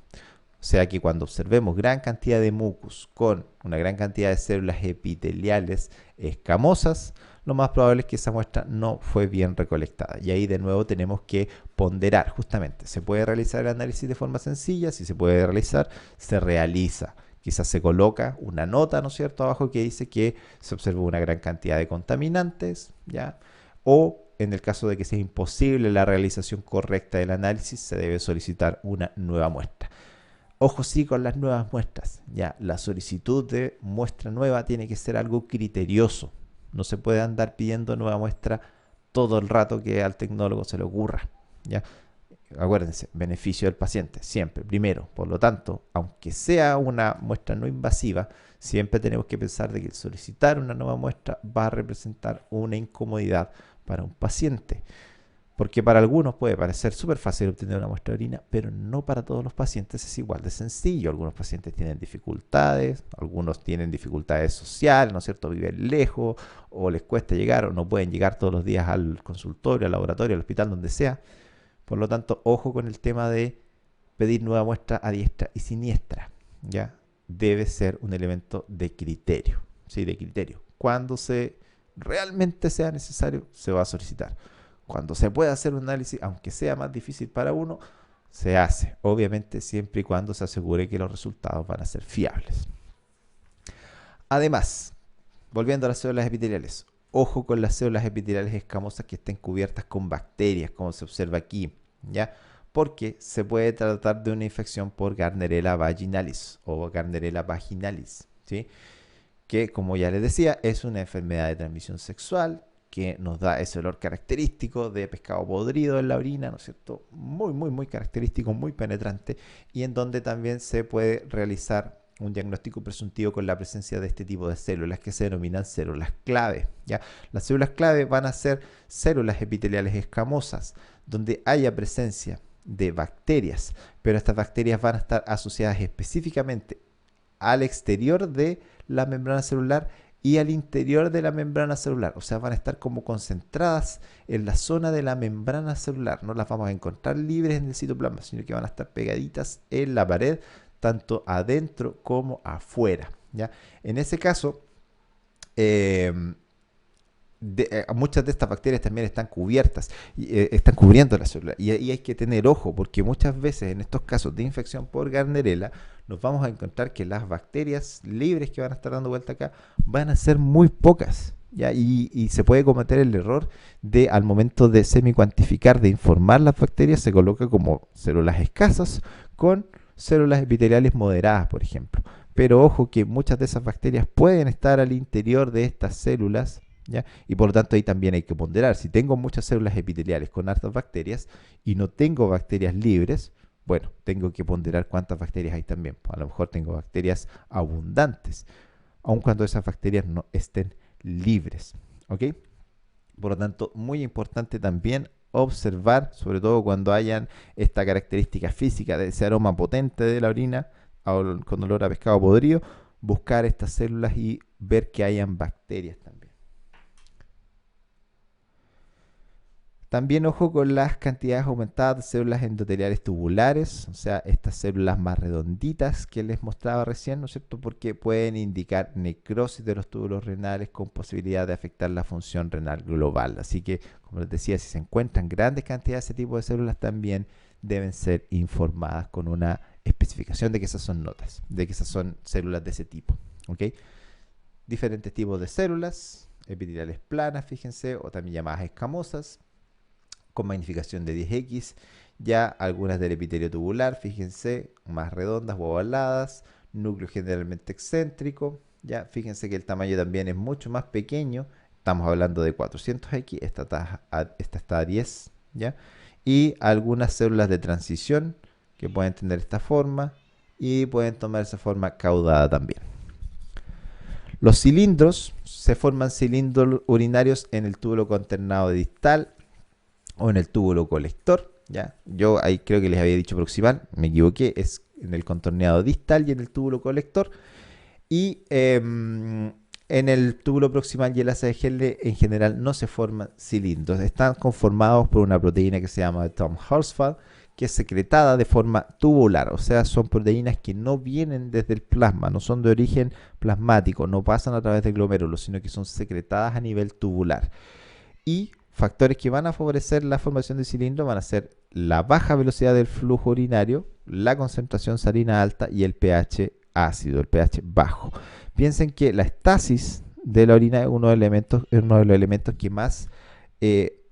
O sea que cuando observemos gran cantidad de mucus con una gran cantidad de células epiteliales escamosas, lo más probable es que esa muestra no fue bien recolectada. Y ahí de nuevo tenemos que ponderar, justamente. ¿Se puede realizar el análisis de forma sencilla? Si se puede realizar, se realiza. Quizás se coloca una nota, ¿no es cierto?, abajo que dice que se observó una gran cantidad de contaminantes, ¿ya? O en el caso de que sea imposible la realización correcta del análisis, se debe solicitar una nueva muestra. Ojo sí con las nuevas muestras, ya, la solicitud de muestra nueva tiene que ser algo criterioso. No se puede andar pidiendo nueva muestra todo el rato que al tecnólogo se le ocurra, ya. Acuérdense, beneficio del paciente, siempre, primero. Por lo tanto, aunque sea una muestra no invasiva, siempre tenemos que pensar de que solicitar una nueva muestra va a representar una incomodidad para un paciente. Porque para algunos puede parecer súper fácil obtener una muestra de orina, pero no para todos los pacientes es igual de sencillo. Algunos pacientes tienen dificultades, algunos tienen dificultades sociales, ¿no es cierto? Viven lejos, o les cuesta llegar, o no pueden llegar todos los días al consultorio, al laboratorio, al hospital, donde sea. Por lo tanto, ojo con el tema de pedir nueva muestra a diestra y siniestra, ¿ya? Debe ser un elemento de criterio, ¿sí? De criterio. Cuando realmente sea necesario, se va a solicitar. Cuando se pueda hacer un análisis, aunque sea más difícil para uno, se hace. Obviamente, siempre y cuando se asegure que los resultados van a ser fiables. Además, volviendo a las células epiteliales, ojo con las células epiteliales escamosas que estén cubiertas con bacterias, como se observa aquí, ¿ya? Porque se puede tratar de una infección por Gardnerella vaginalis o Gardnerella vaginalis, ¿sí? Que, como ya les decía, es una enfermedad de transmisión sexual que nos da ese olor característico de pescado podrido en la orina, ¿no es cierto? Muy, muy, muy característico, muy penetrante, y en donde también se puede realizar un diagnóstico presuntivo con la presencia de este tipo de células que se denominan células clave, ¿ya? Las células clave van a ser células epiteliales escamosas, donde haya presencia de bacterias, pero estas bacterias van a estar asociadas específicamente al exterior de la membrana celular y al interior de la membrana celular, o sea, van a estar como concentradas en la zona de la membrana celular. No las vamos a encontrar libres en el citoplasma, sino que van a estar pegaditas en la pared, tanto adentro como afuera, ¿ya? En ese caso, muchas de estas bacterias también están cubiertas, están cubriendo la célula, y hay que tener ojo, porque muchas veces en estos casos de infección por Gardnerella nos vamos a encontrar que las bacterias libres que van a estar dando vuelta acá van a ser muy pocas, ¿ya? Y se puede cometer el error de, al momento de semi-cuantificar, de informar las bacterias, se coloca como células escasas con células epiteliales moderadas, por ejemplo. Pero ojo que muchas de esas bacterias pueden estar al interior de estas células, ¿ya? Y por lo tanto ahí también hay que ponderar. Si tengo muchas células epiteliales con hartas bacterias y no tengo bacterias libres, bueno, tengo que ponderar cuántas bacterias hay también. A lo mejor tengo bacterias abundantes, aun cuando esas bacterias no estén libres, ¿ok? Por lo tanto, muy importante también observar, sobre todo cuando hayan esta característica física de ese aroma potente de la orina con olor a pescado podrido, buscar estas células y ver que hayan bacterias también. También ojo con las cantidades aumentadas de células endoteliales tubulares, o sea, estas células más redonditas que les mostraba recién, ¿no es cierto? Porque pueden indicar necrosis de los túbulos renales con posibilidad de afectar la función renal global. Así que, como les decía, si se encuentran grandes cantidades de ese tipo de células, también deben ser informadas con una especificación de que esas son notas, de que esas son células de ese tipo, ¿ok? Diferentes tipos de células, epiteliales planas, fíjense, o también llamadas escamosas, con magnificación de 10x, ya algunas del epitelio tubular, fíjense, más redondas o ovaladas, núcleo generalmente excéntrico, ya fíjense que el tamaño también es mucho más pequeño, estamos hablando de 400x, esta está a 10, ya, y algunas células de transición que pueden tener esta forma y pueden tomar esa forma caudada también. Los cilindros, se forman cilindros urinarios en el túbulo conternado distal o en el túbulo colector, ¿ya? Yo ahí creo que les había dicho proximal, me equivoqué, es en el contorneado distal y en el túbulo colector. Y En el túbulo proximal y el asa de Henle en general no se forman cilindros. Están conformados por una proteína que se llama Tom Horsfall, que es secretada de forma tubular. O sea, son proteínas que no vienen desde el plasma, no son de origen plasmático, no pasan a través del glomérulo, sino que son secretadas a nivel tubular. Y factores que van a favorecer la formación de cilindros van a ser la baja velocidad del flujo urinario, la concentración salina alta y el pH ácido, el pH bajo. Piensen que la estasis de la orina es uno de los elementos que eh,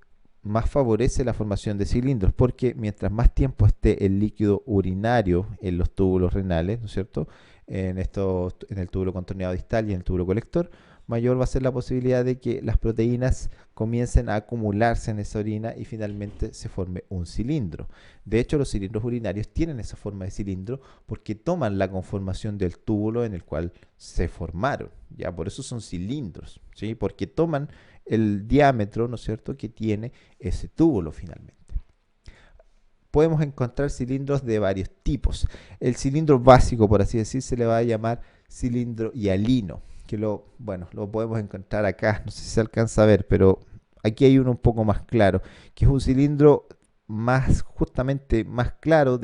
más favorece la formación de cilindros, porque mientras más tiempo esté el líquido urinario en los túbulos renales, ¿no es cierto? En el túbulo contorneado distal y en el túbulo colector, mayor va a ser la posibilidad de que las proteínas comiencen a acumularse en esa orina y finalmente se forme un cilindro. De hecho, los cilindros urinarios tienen esa forma de cilindro porque toman la conformación del túbulo en el cual se formaron. Ya, por eso son cilindros, ¿sí? Porque toman el diámetro, ¿no es cierto?, que tiene ese túbulo finalmente. Podemos encontrar cilindros de varios tipos. El cilindro básico, por así decir, se le va a llamar cilindro hialino, que bueno, lo podemos encontrar acá, no sé si se alcanza a ver, pero aquí hay uno un poco más claro, que es un cilindro justamente más claro,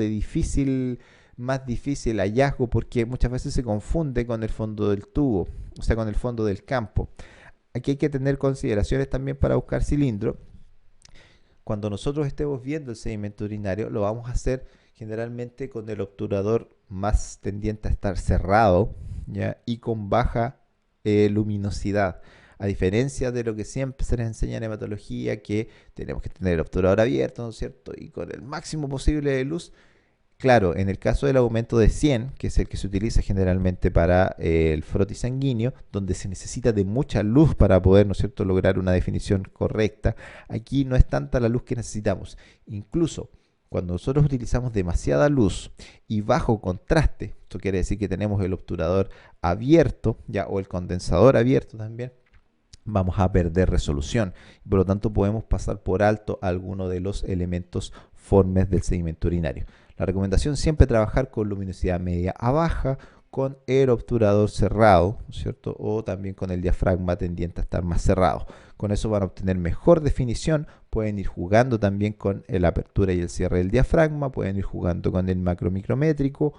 más difícil hallazgo, porque muchas veces se confunde con el fondo del tubo, o sea, con el fondo del campo. Aquí hay que tener consideraciones también para buscar cilindro. Cuando nosotros estemos viendo el sedimento urinario, lo vamos a hacer generalmente con el obturador más tendiente a estar cerrado, ¿ya? Y con baja luminosidad. A diferencia de lo que siempre se les enseña en hematología, que tenemos que tener el obturador abierto, ¿no es cierto? Y con el máximo posible de luz. Claro, en el caso del aumento de 100, que es el que se utiliza generalmente para el frotis sanguíneo, donde se necesita de mucha luz para poder, ¿no es cierto?, lograr una definición correcta, aquí no es tanta la luz que necesitamos. Incluso cuando nosotros utilizamos demasiada luz y bajo contraste, esto quiere decir que tenemos el obturador abierto, ya, o el condensador abierto también, vamos a perder resolución. Por lo tanto, podemos pasar por alto alguno de los elementos formes del sedimento urinario. La recomendación siempre trabajar con luminosidad media a baja, con el obturador cerrado, ¿no es cierto? O también con el diafragma tendiente a estar más cerrado. Con eso van a obtener mejor definición. Pueden ir jugando también con la apertura y el cierre del diafragma. Pueden ir jugando con el macromicrométrico,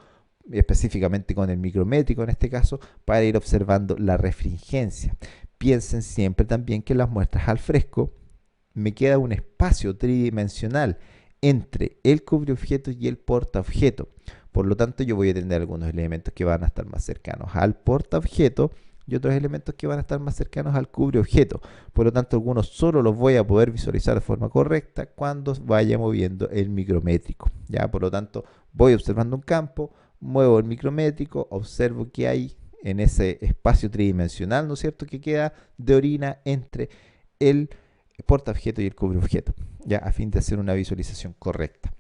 específicamente con el micrométrico en este caso, para ir observando la refringencia. Piensen siempre también que las muestras al fresco me queda un espacio tridimensional entre el cubreobjeto y el portaobjeto. Por lo tanto, yo voy a tener algunos elementos que van a estar más cercanos al portaobjeto y otros elementos que van a estar más cercanos al cubreobjeto. Por lo tanto, algunos solo los voy a poder visualizar de forma correcta cuando vaya moviendo el micrométrico. ¿Ya? Por lo tanto, voy observando un campo, muevo el micrométrico, observo que hay en ese espacio tridimensional, ¿no es cierto?, que queda de orina entre el portaobjeto y el cubreobjeto, ya a fin de hacer una visualización correcta.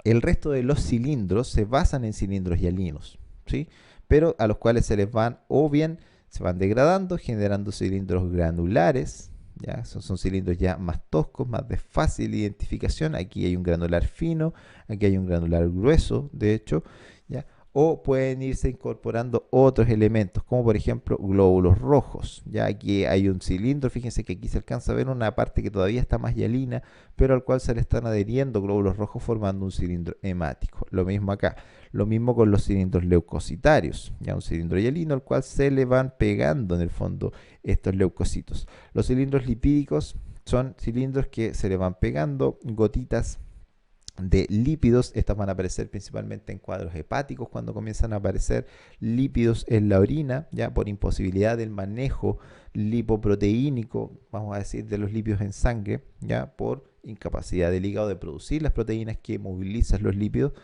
El resto de los cilindros se basan en cilindros hialinos, ¿sí? Pero a los cuales se les van o bien se van degradando, generando cilindros granulares, ¿ya? Son cilindros ya más toscos, más de fácil identificación. Aquí hay un granular fino, aquí hay un granular grueso, de hecho, ¿ya? O pueden irse incorporando otros elementos, como por ejemplo glóbulos rojos. Ya aquí hay un cilindro, fíjense que aquí se alcanza a ver una parte que todavía está más hialina, pero al cual se le están adheriendo glóbulos rojos formando un cilindro hemático. Lo mismo acá, lo mismo con los cilindros leucocitarios, ya un cilindro hialino al cual se le van pegando en el fondo estos leucocitos. Los cilindros lipídicos son cilindros que se le van pegando gotitas de lípidos. Estas van a aparecer principalmente en cuadros hepáticos cuando comienzan a aparecer lípidos en la orina, ya por imposibilidad del manejo lipoproteínico, vamos a decir, de los lípidos en sangre, ya por incapacidad del hígado de producir las proteínas que movilizan los lípidos.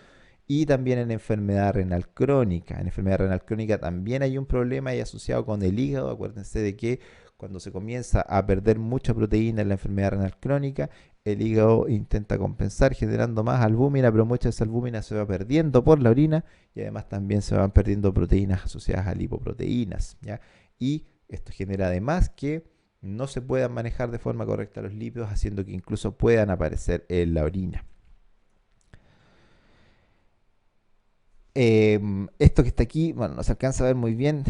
Y también en enfermedad renal crónica. En enfermedad renal crónica también hay un problema ahí asociado con el hígado. Acuérdense de que cuando se comienza a perder mucha proteína en la enfermedad renal crónica, el hígado intenta compensar generando más albúmina, pero mucha de esa albúmina se va perdiendo por la orina y además también se van perdiendo proteínas asociadas a lipoproteínas, ¿ya? Y esto genera además que no se puedan manejar de forma correcta los lípidos, haciendo que incluso puedan aparecer en la orina. Esto que está aquí, bueno, no se alcanza a ver muy bien.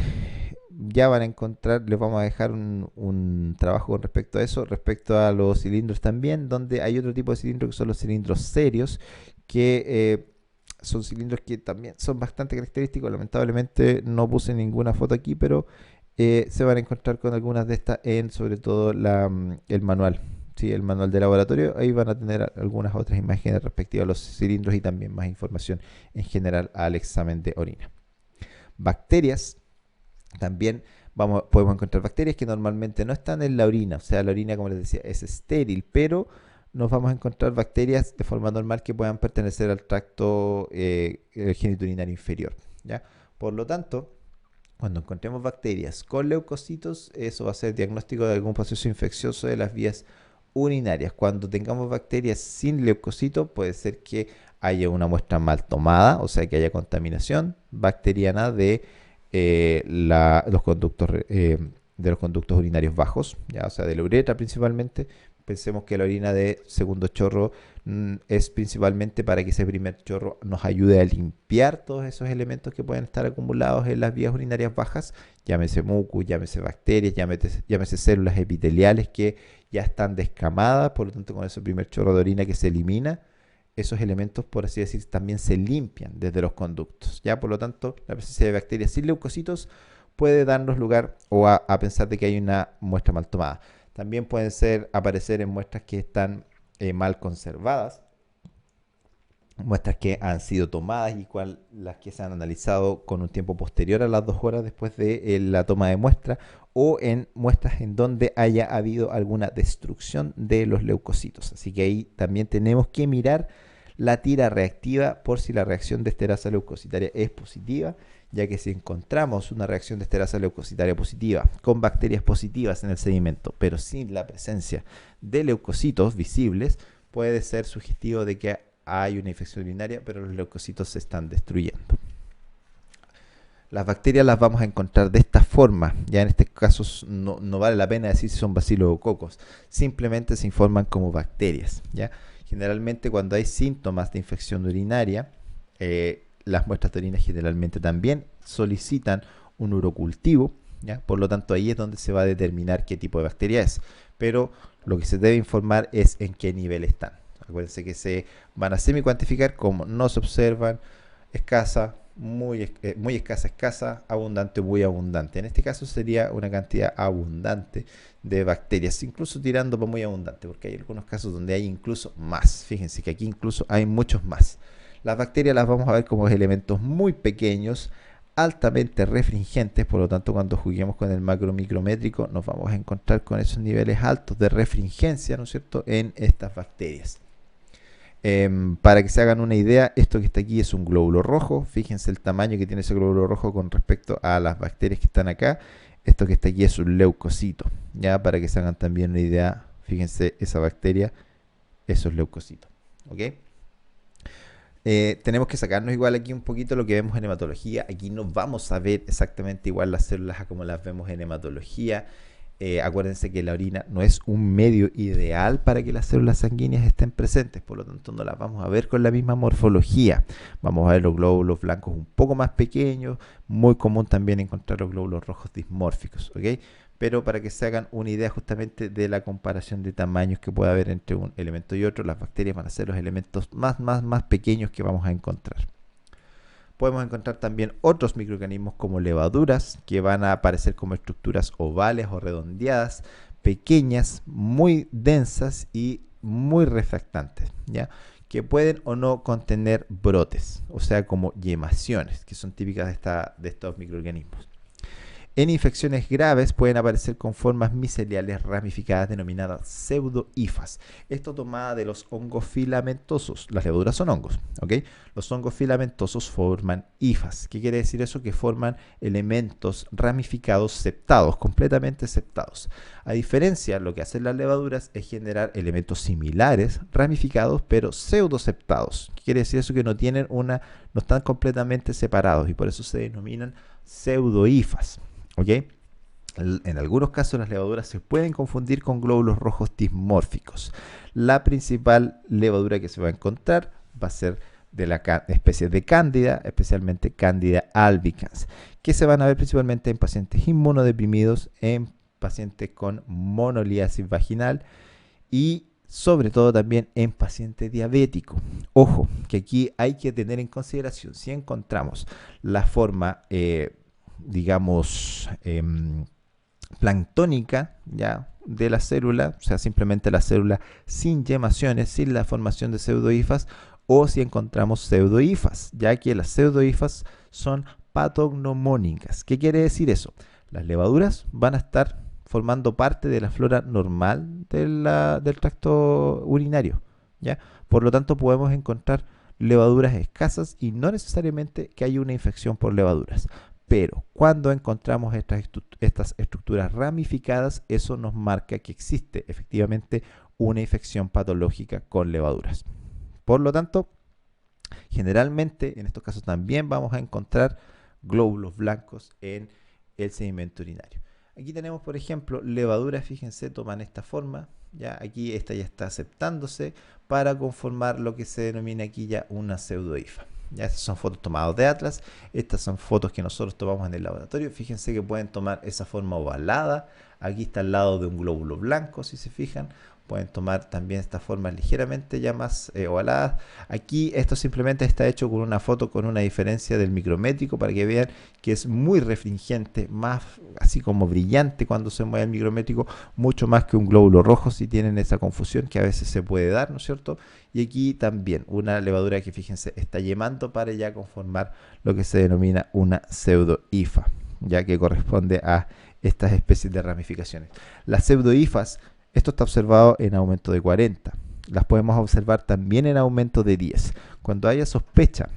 ya van a encontrar, les vamos a dejar un trabajo con respecto a eso, respecto a los cilindros también, donde hay otro tipo de cilindros que son los cilindros serios, que son cilindros que también son bastante característicos. Lamentablemente no puse ninguna foto aquí, pero se van a encontrar con algunas de estas en sobre todo el manual. Sí, el manual de laboratorio, ahí van a tener algunas otras imágenes respectivas a los cilindros y también más información en general al examen de orina. Bacterias, también podemos encontrar bacterias que normalmente no están en la orina, o sea, la orina, como les decía, es estéril, pero nos vamos a encontrar bacterias de forma normal que puedan pertenecer al tracto genitourinario inferior, ¿ya? Por lo tanto, cuando encontremos bacterias con leucocitos, eso va a ser diagnóstico de algún proceso infeccioso de las vías urinarias. Cuando tengamos bacterias sin leucocitos, puede ser que haya una muestra mal tomada, o sea que haya contaminación bacteriana de los conductos urinarios bajos, ¿ya? O sea, de la uretra principalmente. Pensemos que la orina de segundo chorro es principalmente para que ese primer chorro nos ayude a limpiar todos esos elementos que pueden estar acumulados en las vías urinarias bajas, llámese mucus, llámese bacterias, llámese células epiteliales que ya están descamadas. Por lo tanto, con ese primer chorro de orina que se elimina, esos elementos, por así decir, también se limpian desde los conductos, ¿ya? Por lo tanto, la presencia de bacterias sin leucocitos puede darnos lugar a pensar de que hay una muestra mal tomada. También pueden aparecer en muestras que están mal conservadas, muestras que han sido tomadas y las que se han analizado con un tiempo posterior a las 2 horas después de la toma de muestra, o en muestras en donde haya habido alguna destrucción de los leucocitos. Así que ahí también tenemos que mirar la tira reactiva por si la reacción de esterasa leucocitaria es positiva, ya que si encontramos una reacción de esterasa leucocitaria positiva con bacterias positivas en el sedimento, pero sin la presencia de leucocitos visibles, puede ser sugestivo de que hay una infección urinaria, pero los leucocitos se están destruyendo. Las bacterias las vamos a encontrar de esta forma. Ya en este caso no vale la pena decir si son bacilos o cocos. Simplemente se informan como bacterias, ¿ya? Generalmente cuando hay síntomas de infección urinaria, las muestras de orina generalmente también solicitan un urocultivo, ¿ya? Por lo tanto, ahí es donde se va a determinar qué tipo de bacteria es. Pero lo que se debe informar es en qué nivel están. Acuérdense que se van a semi-cuantificar como no se observan, escasa, muy escasa, abundante o muy abundante. En este caso sería una cantidad abundante de bacterias, incluso tirando por muy abundante, porque hay algunos casos donde hay incluso más. Fíjense que aquí incluso hay muchos más. Las bacterias las vamos a ver como elementos muy pequeños, altamente refringentes. Por lo tanto, cuando juguemos con el macro-micrométrico nos vamos a encontrar con esos niveles altos de refringencia, ¿no es cierto?, en estas bacterias. Para que se hagan una idea, esto que está aquí es un glóbulo rojo. Fíjense el tamaño que tiene ese glóbulo rojo con respecto a las bacterias que están acá. Esto que está aquí es un leucocito, ya, para que se hagan también una idea. Fíjense esa bacteria, esos leucocitos, ¿ok? Tenemos que sacarnos igual aquí un poquito lo que vemos en hematología. Aquí no vamos a ver exactamente igual las células a como las vemos en hematología. Acuérdense que la orina no es un medio ideal para que las células sanguíneas estén presentes, por lo tanto no las vamos a ver con la misma morfología. Vamos a ver los glóbulos blancos un poco más pequeños, muy común también encontrar los glóbulos rojos dismórficos, ¿ok? Pero para que se hagan una idea justamente de la comparación de tamaños que puede haber entre un elemento y otro, las bacterias van a ser los elementos más pequeños que vamos a encontrar. Podemos encontrar también otros microorganismos como levaduras, que van a aparecer como estructuras ovales o redondeadas, pequeñas, muy densas y muy refractantes, ¿ya? Que pueden o no contener brotes, o sea, como yemaciones, que son típicas de estos microorganismos. En infecciones graves pueden aparecer con formas miceliales ramificadas denominadas pseudohifas. Esto tomada de los hongos filamentosos. Las levaduras son hongos, ¿ok? Los hongos filamentosos forman hifas. ¿Qué quiere decir eso? Que forman elementos ramificados septados, completamente septados. A diferencia, lo que hacen las levaduras es generar elementos similares, ramificados, pero pseudoseptados. ¿Qué quiere decir eso? Que no están completamente separados y por eso se denominan pseudohifas. ¿Ok? En algunos casos las levaduras se pueden confundir con glóbulos rojos dismórficos. La principal levadura que se va a encontrar va a ser de la especie de Cándida, especialmente Cándida albicans, que se van a ver principalmente en pacientes inmunodeprimidos, en pacientes con monoliasis vaginal y sobre todo también en pacientes diabéticos. Ojo, que aquí hay que tener en consideración, si encontramos la forma, digamos, planctónica, ya, de la célula, o sea, simplemente la célula sin yemaciones, sin la formación de pseudohifas, o si encontramos pseudohifas, ya que las pseudohifas son patognomónicas. ¿Qué quiere decir eso? Las levaduras van a estar formando parte de la flora normal del tracto urinario, ¿ya? Por lo tanto, podemos encontrar levaduras escasas y no necesariamente que haya una infección por levaduras. Pero cuando encontramos estas estructuras ramificadas, eso nos marca que existe efectivamente una infección patológica con levaduras. Por lo tanto, generalmente en estos casos también vamos a encontrar glóbulos blancos en el sedimento urinario. Aquí tenemos, por ejemplo, levaduras, fíjense, toman esta forma, ya aquí esta ya está aceptándose para conformar lo que se denomina aquí ya una pseudohifa. Ya estas son fotos tomadas de Atlas, estas son fotos que nosotros tomamos en el laboratorio. Fíjense que pueden tomar esa forma ovalada, aquí está al lado de un glóbulo blanco, si se fijan. Pueden tomar también estas formas ligeramente ya más ovaladas. Aquí esto simplemente está hecho con una foto con una diferencia del micrométrico para que vean que es muy refringente, más así como brillante cuando se mueve el micrométrico, mucho más que un glóbulo rojo, si tienen esa confusión que a veces se puede dar, ¿no es cierto? Y aquí también una levadura que, fíjense, está yemando para ya conformar lo que se denomina una pseudohifa, ya que corresponde a estas especies de ramificaciones. Las pseudohifas, esto está observado en aumento de 40. Las podemos observar también en aumento de 10. Cuando haya sospecha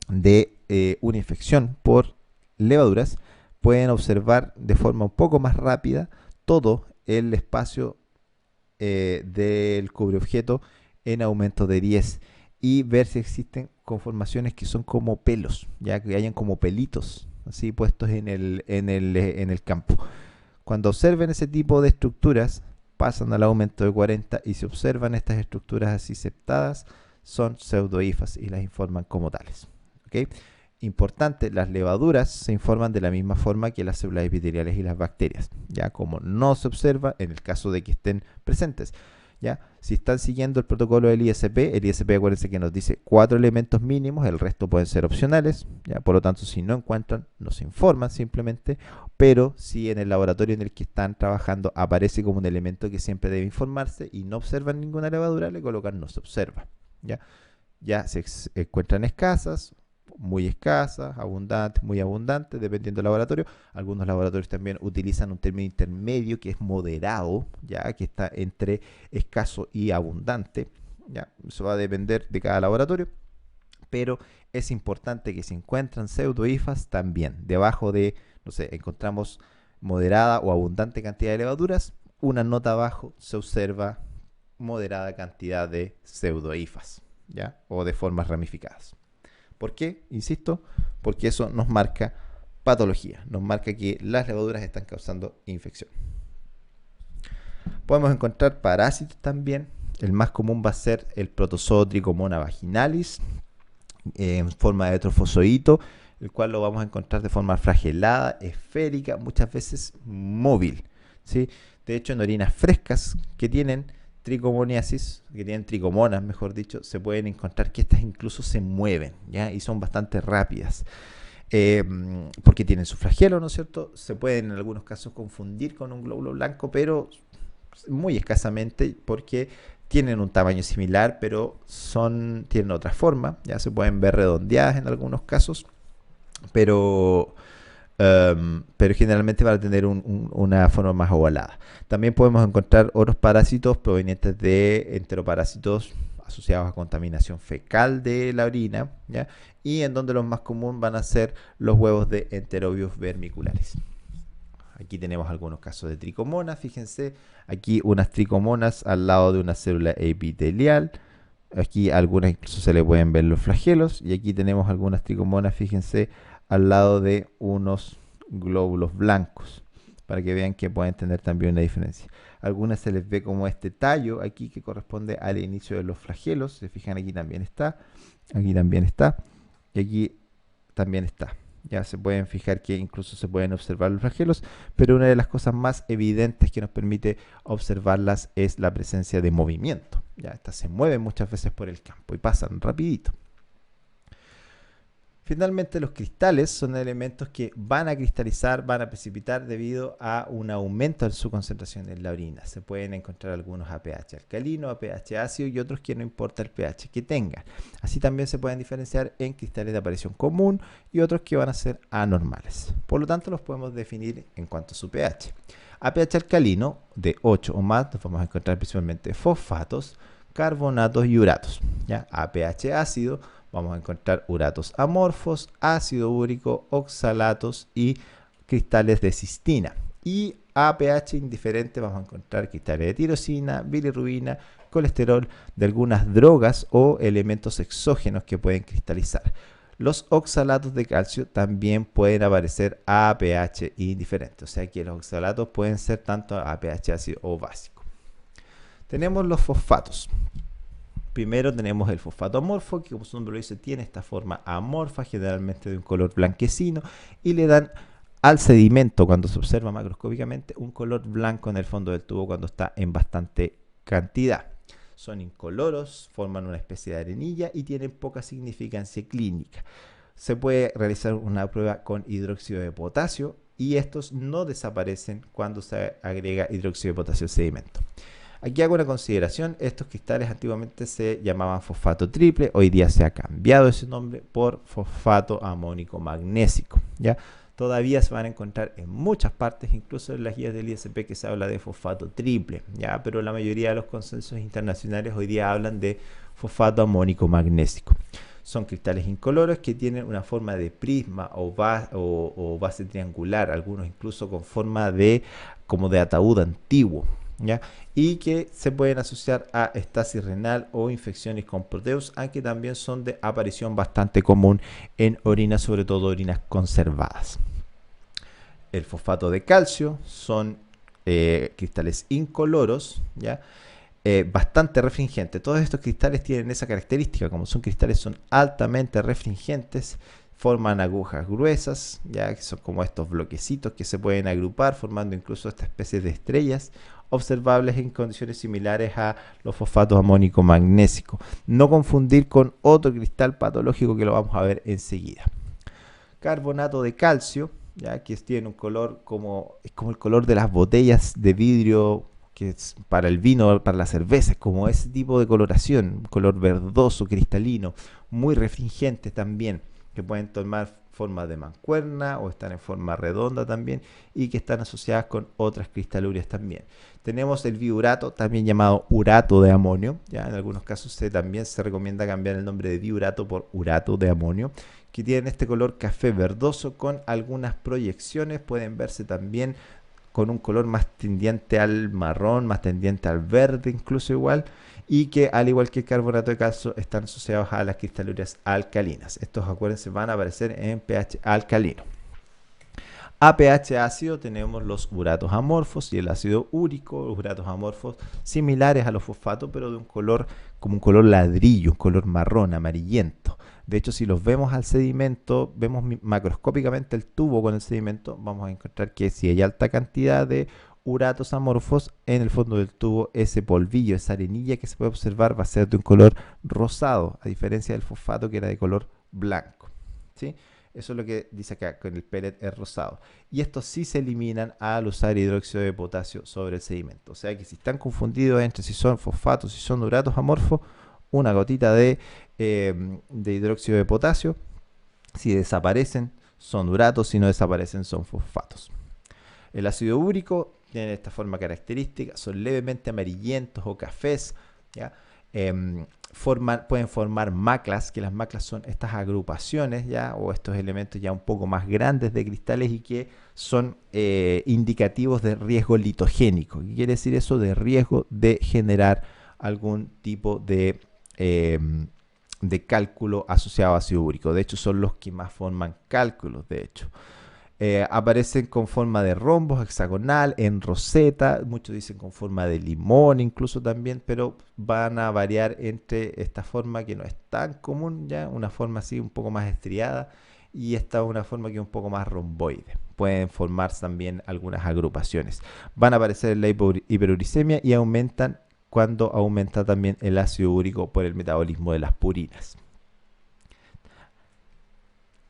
de una infección por levaduras, pueden observar de forma un poco más rápida todo el espacio del cubreobjeto en aumento de 10 y ver si existen conformaciones que son como pelos, ya que hayan como pelitos así puestos en el campo. Cuando observen ese tipo de estructuras, pasan al aumento de 40 y si observan estas estructuras así septadas, son pseudohifas y las informan como tales. ¿Okay? Importante, las levaduras se informan de la misma forma que las células epiteliales y las bacterias, ya como no se observa en el caso de que estén presentes. ¿Ya? Si están siguiendo el protocolo del ISP, el ISP acuérdense que nos dice 4 elementos mínimos, el resto pueden ser opcionales, ¿ya? Por lo tanto, si no encuentran, nos informan simplemente, pero si en el laboratorio en el que están trabajando aparece como un elemento que siempre debe informarse y no observan ninguna levadura, le colocan no se observa. Ya se encuentran escasas, muy escasas, abundantes, muy abundantes, dependiendo del laboratorio. Algunos laboratorios también utilizan un término intermedio que es moderado, ya que está entre escaso y abundante. Ya, eso va a depender de cada laboratorio, pero es importante que si encuentran pseudohifas también, debajo de, no sé, encontramos moderada o abundante cantidad de levaduras, una nota abajo se observa moderada cantidad de pseudohifas, ¿ya? O de formas ramificadas. ¿Por qué? Insisto, porque eso nos marca patología, nos marca que las levaduras están causando infección. Podemos encontrar parásitos también. El más común va a ser el protozoo Trichomona vaginalis en forma de trofozoito, el cual lo vamos a encontrar de forma flagelada, esférica, muchas veces móvil, ¿sí? De hecho, en orinas frescas que tienen tricomoniasis, que tienen tricomonas, mejor dicho, se pueden encontrar que estas incluso se mueven, ¿ya? Y son bastante rápidas, porque tienen su flagelo, ¿no es cierto? Se pueden en algunos casos confundir con un glóbulo blanco, pero muy escasamente, porque tienen un tamaño similar, pero tienen otra forma, ya se pueden ver redondeadas en algunos casos, pero generalmente van a tener una forma más ovalada. También podemos encontrar otros parásitos provenientes de enteroparásitos asociados a contaminación fecal de la orina, ¿ya? Y en donde los más comunes van a ser los huevos de enterobius vermiculares. Aquí tenemos algunos casos de tricomonas, fíjense, aquí unas tricomonas al lado de una célula epitelial, aquí algunas incluso se le pueden ver los flagelos, y aquí tenemos algunas tricomonas, fíjense, al lado de unos glóbulos blancos. para que vean que pueden tener también una diferencia. Algunas se les ve como este tallo aquí que corresponde al inicio de los flagelos. Se fijan, aquí también está, y aquí también está. Ya se pueden fijar que incluso se pueden observar los flagelos, pero una de las cosas más evidentes que nos permite observarlas es la presencia de movimiento. Ya estas se mueven muchas veces por el campo y pasan rapidito. Finalmente, los cristales son elementos que van a cristalizar, van a precipitar debido a un aumento en su concentración en la orina. Se pueden encontrar algunos a pH alcalino, a pH ácido y otros que no importa el pH que tengan. Así también se pueden diferenciar en cristales de aparición común y otros que van a ser anormales. Por lo tanto, los podemos definir en cuanto a su pH. A pH alcalino de 8 o más nos vamos a encontrar principalmente fosfatos, carbonatos y uratos. ¿Ya? A pH ácido vamos a encontrar uratos amorfos, ácido úrico, oxalatos y cristales de cistina. Y a pH indiferente vamos a encontrar cristales de tirosina, bilirrubina, colesterol, de algunas drogas o elementos exógenos que pueden cristalizar. Los oxalatos de calcio también pueden aparecer a pH indiferente, o sea que los oxalatos pueden ser tanto a pH ácido o básico. Tenemos los fosfatos. Primero tenemos el fosfato amorfo, que como su nombre lo dice, tiene esta forma amorfa, generalmente de un color blanquecino, y le dan al sedimento, cuando se observa macroscópicamente, un color blanco en el fondo del tubo cuando está en bastante cantidad. Son incoloros, forman una especie de arenilla y tienen poca significancia clínica. Se puede realizar una prueba con hidróxido de potasio y estos no desaparecen cuando se agrega hidróxido de potasio al sedimento. Aquí hago una consideración, estos cristales antiguamente se llamaban fosfato triple, hoy día se ha cambiado ese nombre por fosfato amónico magnésico, ¿ya? Todavía se van a encontrar en muchas partes, incluso en las guías del ISP que se habla de fosfato triple, ¿ya? Pero la mayoría de los consensos internacionales hoy día hablan de fosfato amónico magnésico. Son cristales incoloros que tienen una forma de prisma o base triangular, algunos incluso con forma de como de ataúd antiguo, ¿ya? Y que se pueden asociar a estasis renal o infecciones con proteus, aunque también son de aparición bastante común en orinas, sobre todo orinas conservadas. El fosfato de calcio son cristales incoloros, ¿ya? Bastante refringentes. Todos estos cristales tienen esa característica, como son cristales, son altamente refringentes, forman agujas gruesas, ya que son como estos bloquecitos que se pueden agrupar, formando incluso esta especie de estrellas observables en condiciones similares a los fosfatos amónico magnésico. No confundir con otro cristal patológico que lo vamos a ver enseguida. Carbonato de calcio, ya que tiene un color es como el color de las botellas de vidrio que es para el vino, para la cerveza, es como ese tipo de coloración, un color verdoso, cristalino, muy refringente también, que pueden tomar forma de mancuerna o están en forma redonda también y que están asociadas con otras cristalurias también. Tenemos el biurato, también llamado urato de amonio, ya en algunos casos también se recomienda cambiar el nombre de biurato por urato de amonio, que tienen este color café verdoso con algunas proyecciones, pueden verse también con un color más tendiente al marrón, más tendiente al verde incluso igual, y que al igual que el carbonato de calcio están asociados a las cristalerías alcalinas. Estos, acuérdense, van a aparecer en pH alcalino. A pH ácido tenemos los uratos amorfos y el ácido úrico, los uratos amorfos similares a los fosfatos, pero de un color como un color ladrillo, un color marrón, amarillento. De hecho, si los vemos al sedimento, vemos macroscópicamente el tubo con el sedimento, vamos a encontrar que si hay alta cantidad de uratos amorfos, en el fondo del tubo ese polvillo, esa arenilla que se puede observar va a ser de un color rosado, a diferencia del fosfato que era de color blanco, ¿sí? Eso es lo que dice acá, con el pellet es rosado. Y estos sí se eliminan al usar hidróxido de potasio sobre el sedimento. O sea que si están confundidos entre si son fosfatos, si son uratos amorfos, una gotita de hidróxido de potasio. Si desaparecen, son uratos. Si no desaparecen, son fosfatos. El ácido úrico tiene esta forma característica. Son levemente amarillentos o cafés, ¿ya? Pueden formar maclas, que las maclas son estas agrupaciones ya o estos elementos ya un poco más grandes de cristales y que son indicativos de riesgo litogénico. ¿Qué quiere decir eso? De riesgo de generar algún tipo de cálculo asociado a ácido úrico. De hecho, son los que más forman cálculos, de hecho. Aparecen con forma de rombos, hexagonal, en roseta, muchos dicen con forma de limón incluso también, pero van a variar entre esta forma que no es tan común ya, una forma así un poco más estriada, y esta una forma que es un poco más romboide. Pueden formarse también algunas agrupaciones. Van a aparecer en la hiperuricemia y aumentan cuando aumenta también el ácido úrico por el metabolismo de las purinas.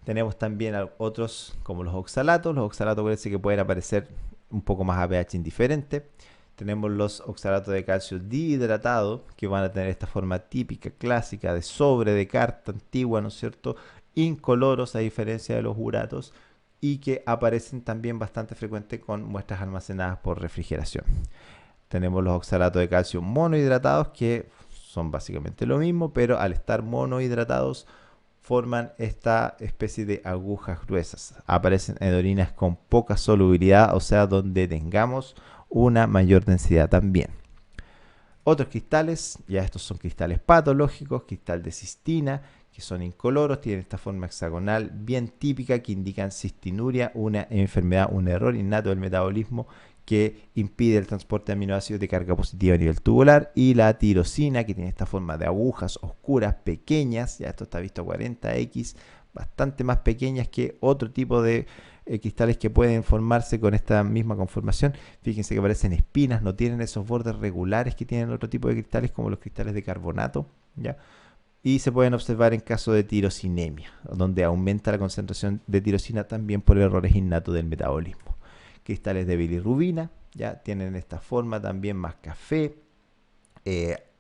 Tenemos también otros como los oxalatos. Los oxalatos parece que pueden aparecer un poco más a pH indiferente. Tenemos los oxalatos de calcio dihidratado, que van a tener esta forma típica, clásica, de sobre de carta antigua, ¿no es cierto? Incoloros, a diferencia de los uratos, y que aparecen también bastante frecuente con muestras almacenadas por refrigeración. Tenemos los oxalatos de calcio monohidratados, que son básicamente lo mismo, pero al estar monohidratados forman esta especie de agujas gruesas. Aparecen en orinas con poca solubilidad, o sea, donde tengamos una mayor densidad también. Otros cristales, ya estos son cristales patológicos, cristal de cistina, que son incoloros, tienen esta forma hexagonal bien típica que indican cistinuria, una enfermedad, un error innato del metabolismo que impide el transporte de aminoácidos de carga positiva a nivel tubular, y la tirosina, que tiene esta forma de agujas oscuras, pequeñas, ya esto está visto a 40X, bastante más pequeñas que otro tipo de cristales que pueden formarse con esta misma conformación. Fíjense que aparecen espinas, no tienen esos bordes regulares que tienen otro tipo de cristales como los cristales de carbonato, ¿ya? Y se pueden observar en caso de tirosinemia, donde aumenta la concentración de tirosina también por errores innatos del metabolismo. Cristales de bilirrubina, ya tienen esta forma también más café,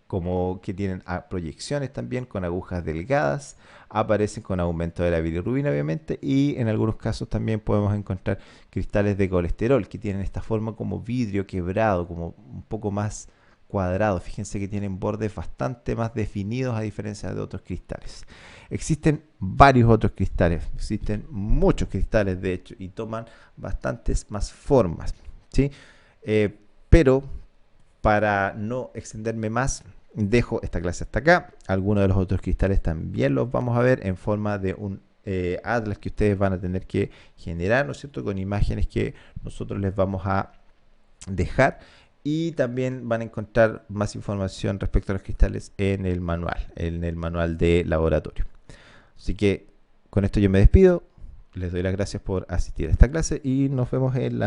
como que tienen proyecciones también con agujas delgadas, aparecen con aumento de la bilirrubina obviamente, y en algunos casos también podemos encontrar cristales de colesterol que tienen esta forma como vidrio quebrado, como un poco más cuadrado. Fíjense que tienen bordes bastante más definidos a diferencia de otros cristales. Existen varios otros cristales, existen muchos cristales de hecho, y toman bastantes más formas, ¿sí? Pero para no extenderme más, dejo esta clase hasta acá. Algunos de los otros cristales también los vamos a ver en forma de un atlas que ustedes van a tener que generar, ¿no es cierto?, con imágenes que nosotros les vamos a dejar. Y también van a encontrar más información respecto a los cristales en el manual de laboratorio. Así que con esto yo me despido. Les doy las gracias por asistir a esta clase y nos vemos en la